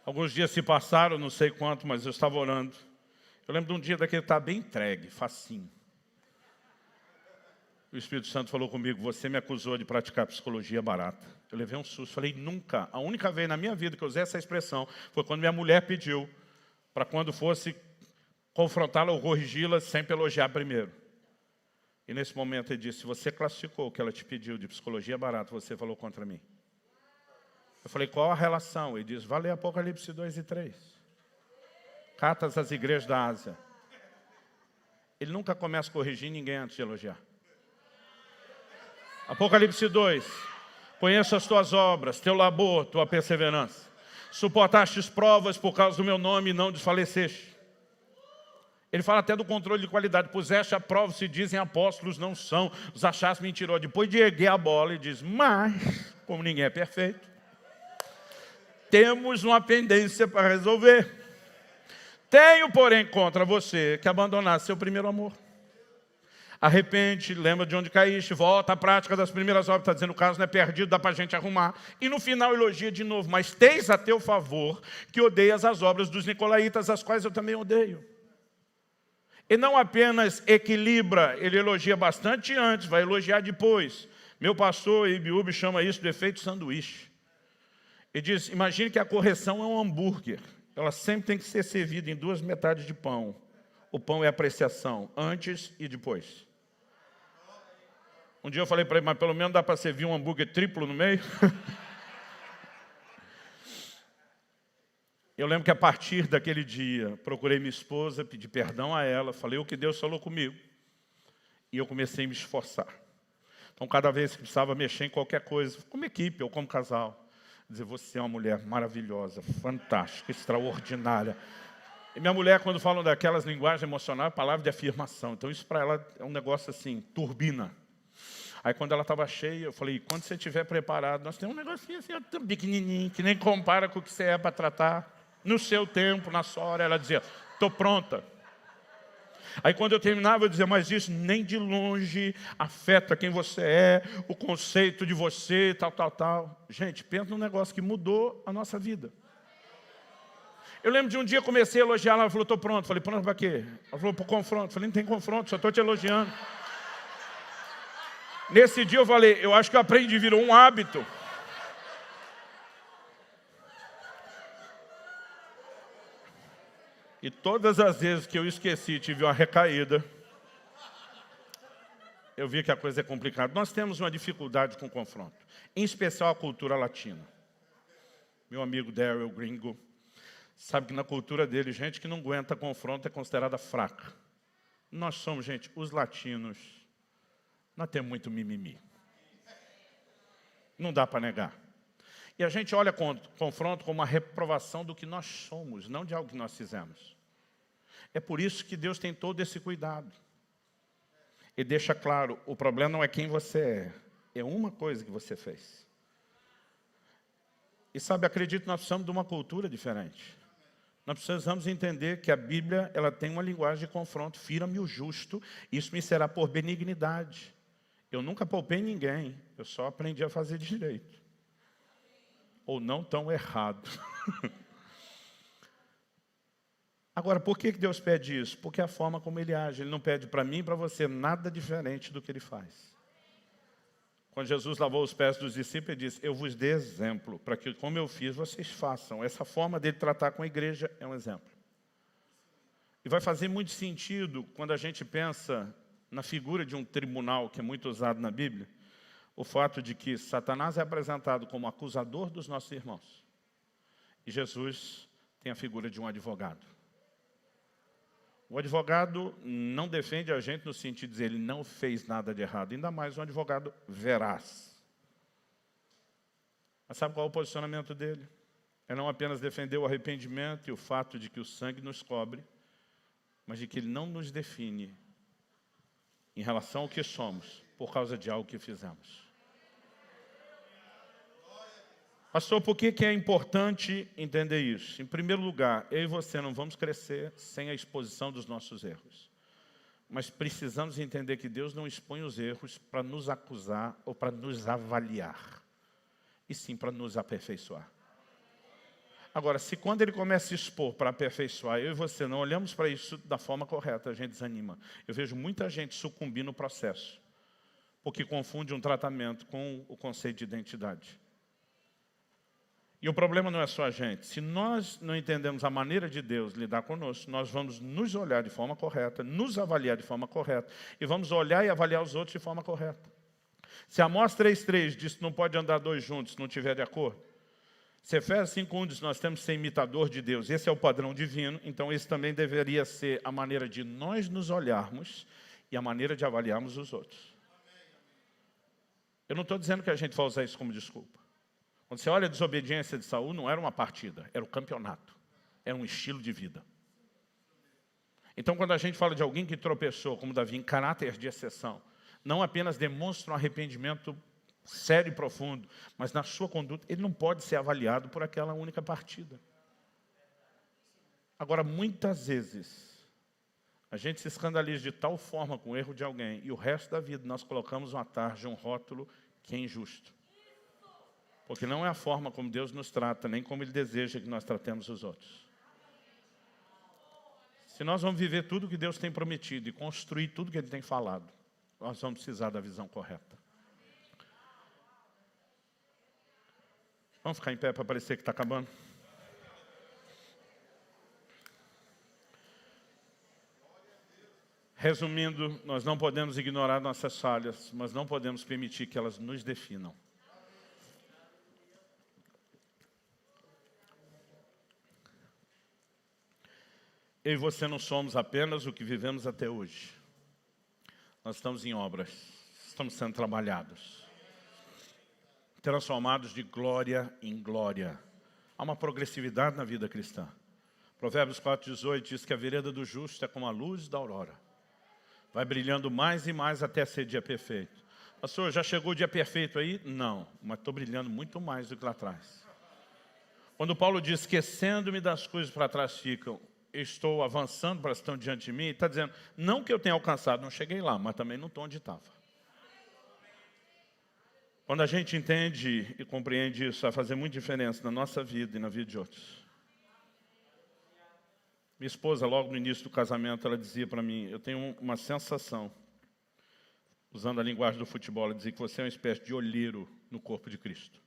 Alguns dias se passaram, não sei quanto, mas eu estava orando. Eu lembro de um dia daquele que estava bem entregue, facinho. O Espírito Santo falou comigo, você me acusou de praticar psicologia barata. Eu levei um susto, falei, nunca. A única vez na minha vida que eu usei essa expressão foi quando minha mulher pediu para quando fosse confrontá-la ou corrigi-la, sempre elogiar primeiro. E nesse momento ele disse, você classificou o que ela te pediu de psicologia barata, você falou contra mim. Eu falei, qual a relação? Ele diz, vai ler Apocalipse 2 e 3. Cartas às igrejas da Ásia. Ele nunca começa a corrigir ninguém antes de elogiar. Apocalipse 2. Conheço as tuas obras, teu labor, tua perseverança. Suportastes provas por causa do meu nome e não desfaleceste. Ele fala até do controle de qualidade. Puseste a prova, se dizem apóstolos, não são. Os achaste mentirosos. Depois de erguer a bola, ele diz, mas, como ninguém é perfeito, temos uma pendência para resolver. Tenho, porém, contra você que abandonasse seu primeiro amor. Arrepende, lembra de onde caíste, volta à prática das primeiras obras. Está dizendo, o caso não é perdido, dá para a gente arrumar. E no final elogia de novo, mas tens a teu favor que odeias as obras dos nicolaítas, as quais eu também odeio. E não apenas equilibra, ele elogia bastante antes, vai elogiar depois. Meu pastor Ibiúbe chama isso de efeito sanduíche. Ele diz, imagine que a correção é um hambúrguer. Ela sempre tem que ser servida em duas metades de pão. O pão é apreciação, antes e depois. Um dia eu falei para ele, mas pelo menos dá para servir um hambúrguer triplo no meio? Eu lembro que a partir daquele dia, procurei minha esposa, pedi perdão a ela, falei o que Deus falou comigo. E eu comecei a me esforçar. Então, cada vez que precisava mexer em qualquer coisa, como equipe ou como casal, dizer, você é uma mulher maravilhosa, fantástica, extraordinária. E minha mulher, quando falam daquelas linguagens emocionais, é palavra de afirmação. Então, isso para ela é um negócio assim, turbina. Aí, quando ela estava cheia, eu falei, quando você estiver preparado, nós temos um negocinho assim, pequenininho, que nem compara com o que você é para tratar. No seu tempo, na sua hora, ela dizia, estou pronta. Aí quando eu terminava, eu dizia, mas isso nem de longe afeta quem você é, o conceito de você, tal. Gente, pensa num negócio que mudou a nossa vida. Eu lembro de um dia, comecei a elogiar ela, ela falou, estou pronto. Falei, pronto para quê? Ela falou, para o confronto. Falei, não tem confronto, só estou te elogiando. Nesse dia eu falei, eu acho que eu aprendi, virou um hábito. E todas as vezes que eu esqueci, tive uma recaída, eu vi que a coisa é complicada. Nós temos uma dificuldade com o confronto, em especial a cultura latina. Meu amigo Daryl Gringo sabe que na cultura dele, gente que não aguenta confronto é considerada fraca. Nós somos, gente, os latinos, nós temos muito mimimi. Não dá para negar. E a gente olha confronto como uma reprovação do que nós somos, não de algo que nós fizemos. É por isso que Deus tem todo esse cuidado. E deixa claro, o problema não é quem você é uma coisa que você fez. E sabe, acredito que nós precisamos de uma cultura diferente. Nós precisamos entender que a Bíblia ela tem uma linguagem de confronto. Fira-me o justo, isso me será por benignidade. Eu nunca poupei ninguém, eu só aprendi a fazer direito. Ou não tão errado. Agora, por que Deus pede isso? Porque é a forma como Ele age. Ele não pede para mim e para você nada diferente do que Ele faz. Quando Jesus lavou os pés dos discípulos, Ele disse, eu vos dei exemplo, para que como eu fiz, vocês façam. Essa forma dele tratar com a igreja é um exemplo. E vai fazer muito sentido quando a gente pensa na figura de um tribunal, que é muito usado na Bíblia, o fato de que Satanás é apresentado como acusador dos nossos irmãos. E Jesus tem a figura de um advogado. O advogado não defende a gente no sentido de dizer ele não fez nada de errado, ainda mais um advogado veraz. Mas sabe qual é o posicionamento dele? é não apenas defender o arrependimento e o fato de que o sangue nos cobre, mas de que ele não nos define em relação ao que somos, por causa de algo que fizemos. Pastor, por que é importante entender isso? Em primeiro lugar, eu e você não vamos crescer sem a exposição dos nossos erros. Mas precisamos entender que Deus não expõe os erros para nos acusar ou para nos avaliar, e sim para nos aperfeiçoar. Agora, se quando Ele começa a expor para aperfeiçoar, eu e você não olhamos para isso da forma correta, a gente desanima. Eu vejo muita gente sucumbir no processo, porque confunde um tratamento com o conceito de identidade. E o problema não é só a gente. Se nós não entendemos a maneira de Deus lidar conosco, nós vamos nos olhar de forma correta, nos avaliar de forma correta, e vamos olhar e avaliar os outros de forma correta. Se Amós 3,3 diz que não pode andar dois juntos se não estiver de acordo, se Efésios 5,1 diz que nós temos que ser imitador de Deus, esse é o padrão divino, então esse também deveria ser a maneira de nós nos olharmos e a maneira de avaliarmos os outros. Eu não estou dizendo que a gente vai usar isso como desculpa. Quando você olha a desobediência de Saul, não era uma partida, era o campeonato. Era um estilo de vida. Então, quando a gente fala de alguém que tropeçou, como Davi, em caráter de exceção, não apenas demonstra um arrependimento sério e profundo, mas na sua conduta, ele não pode ser avaliado por aquela única partida. Agora, muitas vezes, a gente se escandaliza de tal forma com o erro de alguém, e o resto da vida nós colocamos uma tarja, um rótulo, que é injusto. Porque não é a forma como Deus nos trata, nem como Ele deseja que nós tratemos os outros. Se nós vamos viver tudo que Deus tem prometido e construir tudo que Ele tem falado, nós vamos precisar da visão correta. Vamos ficar em pé para parecer que está acabando? Resumindo, nós não podemos ignorar nossas falhas, mas não podemos permitir que elas nos definam. Eu e você não somos apenas o que vivemos até hoje. Nós estamos em obras, estamos sendo trabalhados, transformados de glória em glória. Há uma progressividade na vida cristã. Provérbios 4,18 diz que a vereda do justo é como a luz da aurora. Vai brilhando mais e mais até ser dia perfeito. Pastor, já chegou o dia perfeito aí? Não, mas estou brilhando muito mais do que lá atrás. Quando Paulo diz, esquecendo-me das coisas para trás ficam, estou avançando para estão diante de mim, está dizendo, não que eu tenha alcançado, não cheguei lá, mas também não estou onde estava. Quando a gente entende e compreende isso, vai fazer muita diferença na nossa vida e na vida de outros. Minha esposa, logo no início do casamento, ela dizia para mim, eu tenho uma sensação, usando a linguagem do futebol, ela dizia que você é uma espécie de olheiro no corpo de Cristo.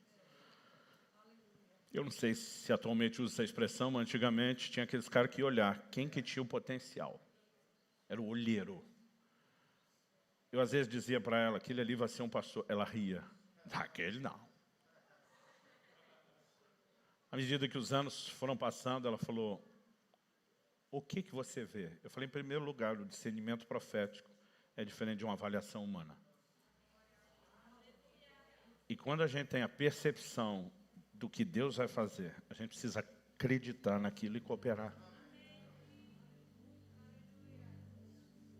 Eu não sei se atualmente usa essa expressão, mas antigamente tinha aqueles caras que iam olhar quem que tinha o potencial. Era o olheiro. Eu às vezes dizia para ela, aquele ali vai ser um pastor. Ela ria. Aquele não. À medida que os anos foram passando, ela falou, o que você vê? Eu falei, em primeiro lugar, o discernimento profético é diferente de uma avaliação humana. E quando a gente tem a percepção do que Deus vai fazer, a gente precisa acreditar naquilo e cooperar.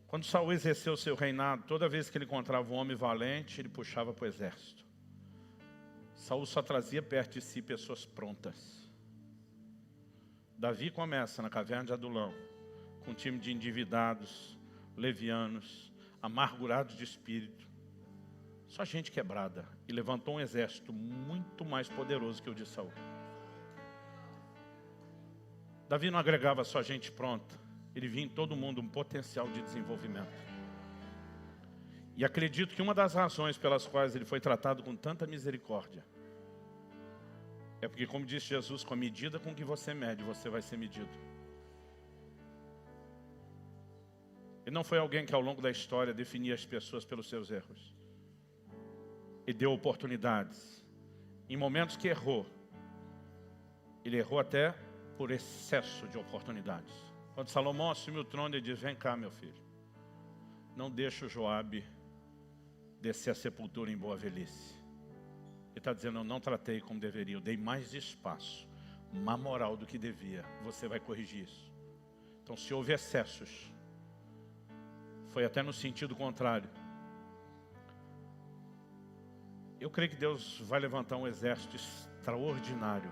Quando Saul exerceu o seu reinado, toda vez que ele encontrava um homem valente, ele puxava para o exército. Saul só trazia perto de si pessoas prontas. Davi começa na caverna de Adulão, com um time de endividados, levianos, amargurados de espírito. Só gente quebrada. E levantou um exército muito mais poderoso que o de Saul. Davi não agregava só gente pronta. Ele via em todo mundo um potencial de desenvolvimento. E acredito que uma das razões pelas quais ele foi tratado com tanta misericórdia é porque, como disse Jesus, com a medida com que você mede, você vai ser medido. Ele não foi alguém que ao longo da história definia as pessoas pelos seus erros. E deu oportunidades. Em momentos que errou, ele errou até por excesso de oportunidades. Quando Salomão assumiu o trono, ele diz, vem cá, meu filho. Não deixa o Joabe descer a sepultura em boa velhice. Ele está dizendo, eu não tratei como deveria, eu dei mais espaço. má moral do que devia, você vai corrigir isso. Então, se houve excessos, foi até no sentido contrário. Eu creio que Deus vai levantar um exército extraordinário.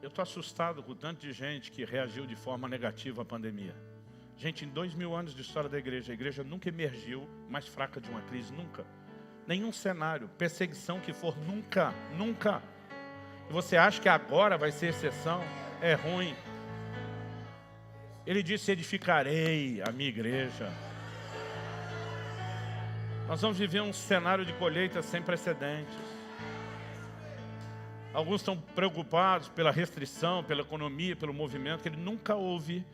Eu estou assustado com o tanto de gente que reagiu de forma negativa à pandemia. Gente, em 2000 anos de história da igreja, a igreja nunca emergiu mais fraca de uma crise, nunca. Nenhum cenário, perseguição que for, nunca, nunca. E você acha que agora vai ser exceção? É ruim. Ele disse, edificarei a minha igreja. Nós vamos viver um cenário de colheita sem precedentes. Alguns estão preocupados pela restrição, pela economia, pelo movimento, que ele nunca houve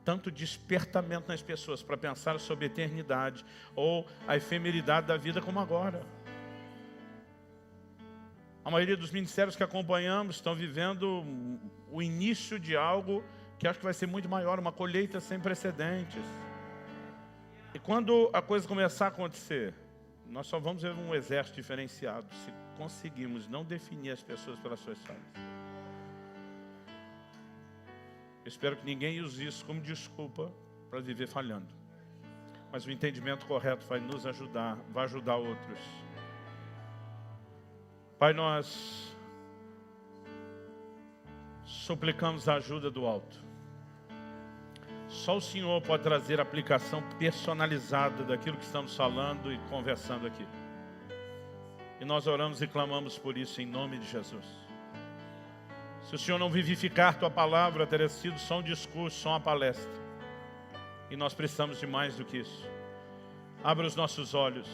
tanto despertamento nas pessoas para pensar sobre a eternidade ou a efemeridade da vida como agora. A maioria dos ministérios que acompanhamos estão vivendo o início de algo que acho que vai ser muito maior, uma colheita sem precedentes. E quando a coisa começar a acontecer, nós só vamos ver um exército diferenciado se conseguirmos não definir as pessoas pelas suas falhas. Eu espero que ninguém use isso como desculpa para viver falhando. Mas o entendimento correto vai nos ajudar, vai ajudar outros. Pai, nós suplicamos a ajuda do alto. Só o Senhor pode trazer a aplicação personalizada daquilo que estamos falando e conversando aqui. E nós oramos e clamamos por isso em nome de Jesus. Se o Senhor não vivificar Tua palavra, teria sido só um discurso, só uma palestra. E nós precisamos de mais do que isso. Abra os nossos olhos.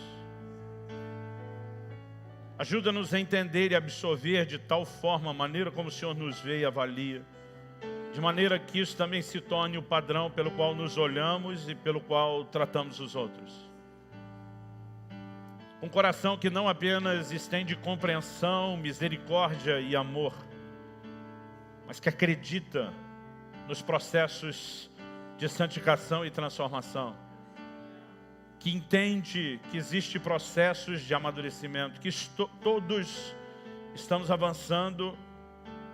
Ajuda-nos a entender e absorver de tal forma a maneira como o Senhor nos vê e avalia. De maneira que isso também se torne o padrão pelo qual nos olhamos e pelo qual tratamos os outros. Um coração que não apenas estende compreensão, misericórdia e amor, mas que acredita nos processos de santificação e transformação. Que entende que existem processos de amadurecimento, que todos estamos avançando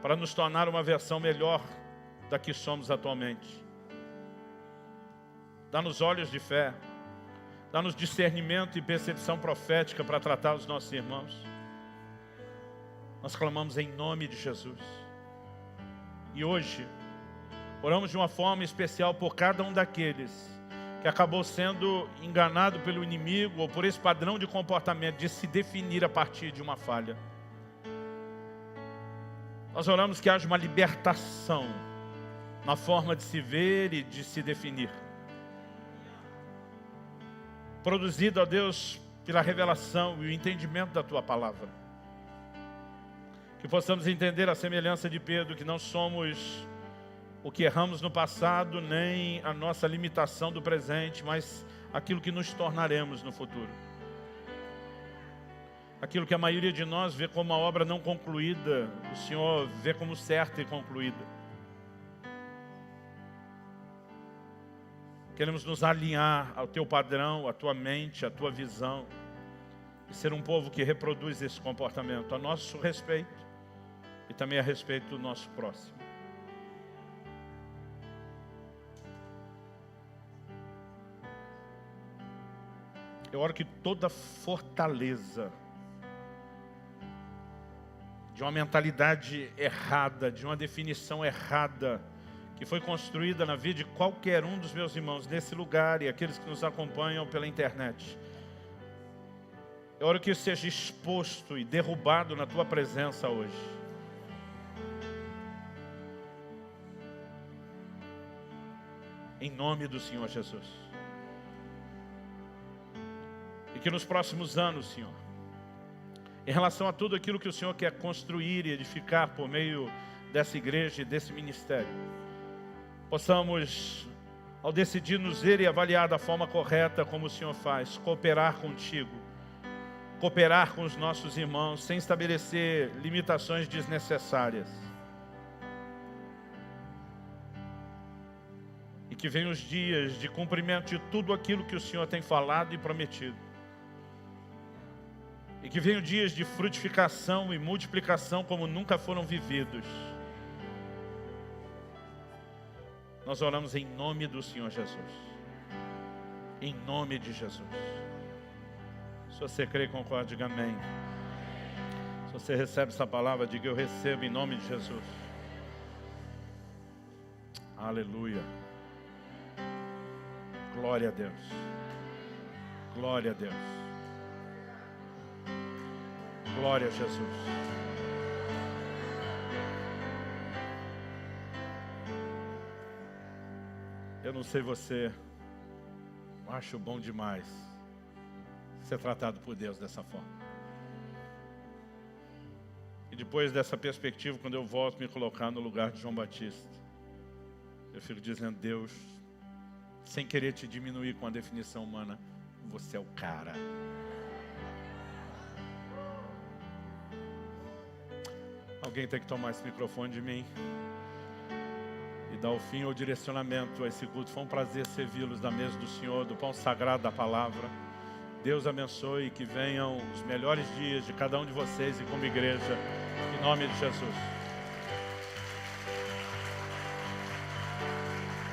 para nos tornar uma versão melhor da que somos atualmente. Dá-nos olhos de fé, dá-nos discernimento e percepção profética para tratar os nossos irmãos. Nós clamamos em nome de Jesus. E hoje, oramos de uma forma especial por cada um daqueles que acabou sendo enganado pelo inimigo ou por esse padrão de comportamento de se definir a partir de uma falha. Nós oramos que haja uma libertação na forma de se ver e de se definir. Produzido, ó Deus, pela revelação e o entendimento da Tua palavra. Que possamos entender a semelhança de Pedro, que não somos o que erramos no passado, nem a nossa limitação do presente, mas aquilo que nos tornaremos no futuro. Aquilo que a maioria de nós vê como uma obra não concluída, o Senhor vê como certa e concluída. Queremos nos alinhar ao Teu padrão, à Tua mente, à Tua visão. E ser um povo que reproduz esse comportamento a nosso respeito e também a respeito do nosso próximo. Eu oro que toda fortaleza de uma mentalidade errada, de uma definição errada, que foi construída na vida de qualquer um dos meus irmãos nesse lugar e aqueles que nos acompanham pela internet. Eu oro que isso seja exposto e derrubado na Tua presença hoje. Em nome do Senhor Jesus. E que nos próximos anos, Senhor, em relação a tudo aquilo que o Senhor quer construir e edificar por meio dessa igreja e desse ministério, possamos, ao decidir nos ver e avaliar da forma correta como o Senhor faz, cooperar contigo, cooperar com os nossos irmãos, sem estabelecer limitações desnecessárias. E que venham os dias de cumprimento de tudo aquilo que o Senhor tem falado e prometido. E que venham dias de frutificação e multiplicação como nunca foram vividos. Nós oramos em nome do Senhor Jesus. Em nome de Jesus. Se você crê e concorda, diga amém. Se você recebe essa palavra, diga eu recebo em nome de Jesus. Aleluia. Glória a Deus. Glória a Deus. Glória a Jesus. Eu não sei você, eu acho bom demais ser tratado por Deus dessa forma. E depois dessa perspectiva, quando eu volto a me colocar no lugar de João Batista, eu fico dizendo, Deus, sem querer te diminuir com a definição humana, você é o cara. Alguém tem que tomar esse microfone de mim e dar o fim ou direcionamento a esse culto. Foi um prazer servi-los da mesa do Senhor, do pão sagrado da palavra. Deus abençoe e que venham os melhores dias de cada um de vocês e como igreja, em nome de Jesus.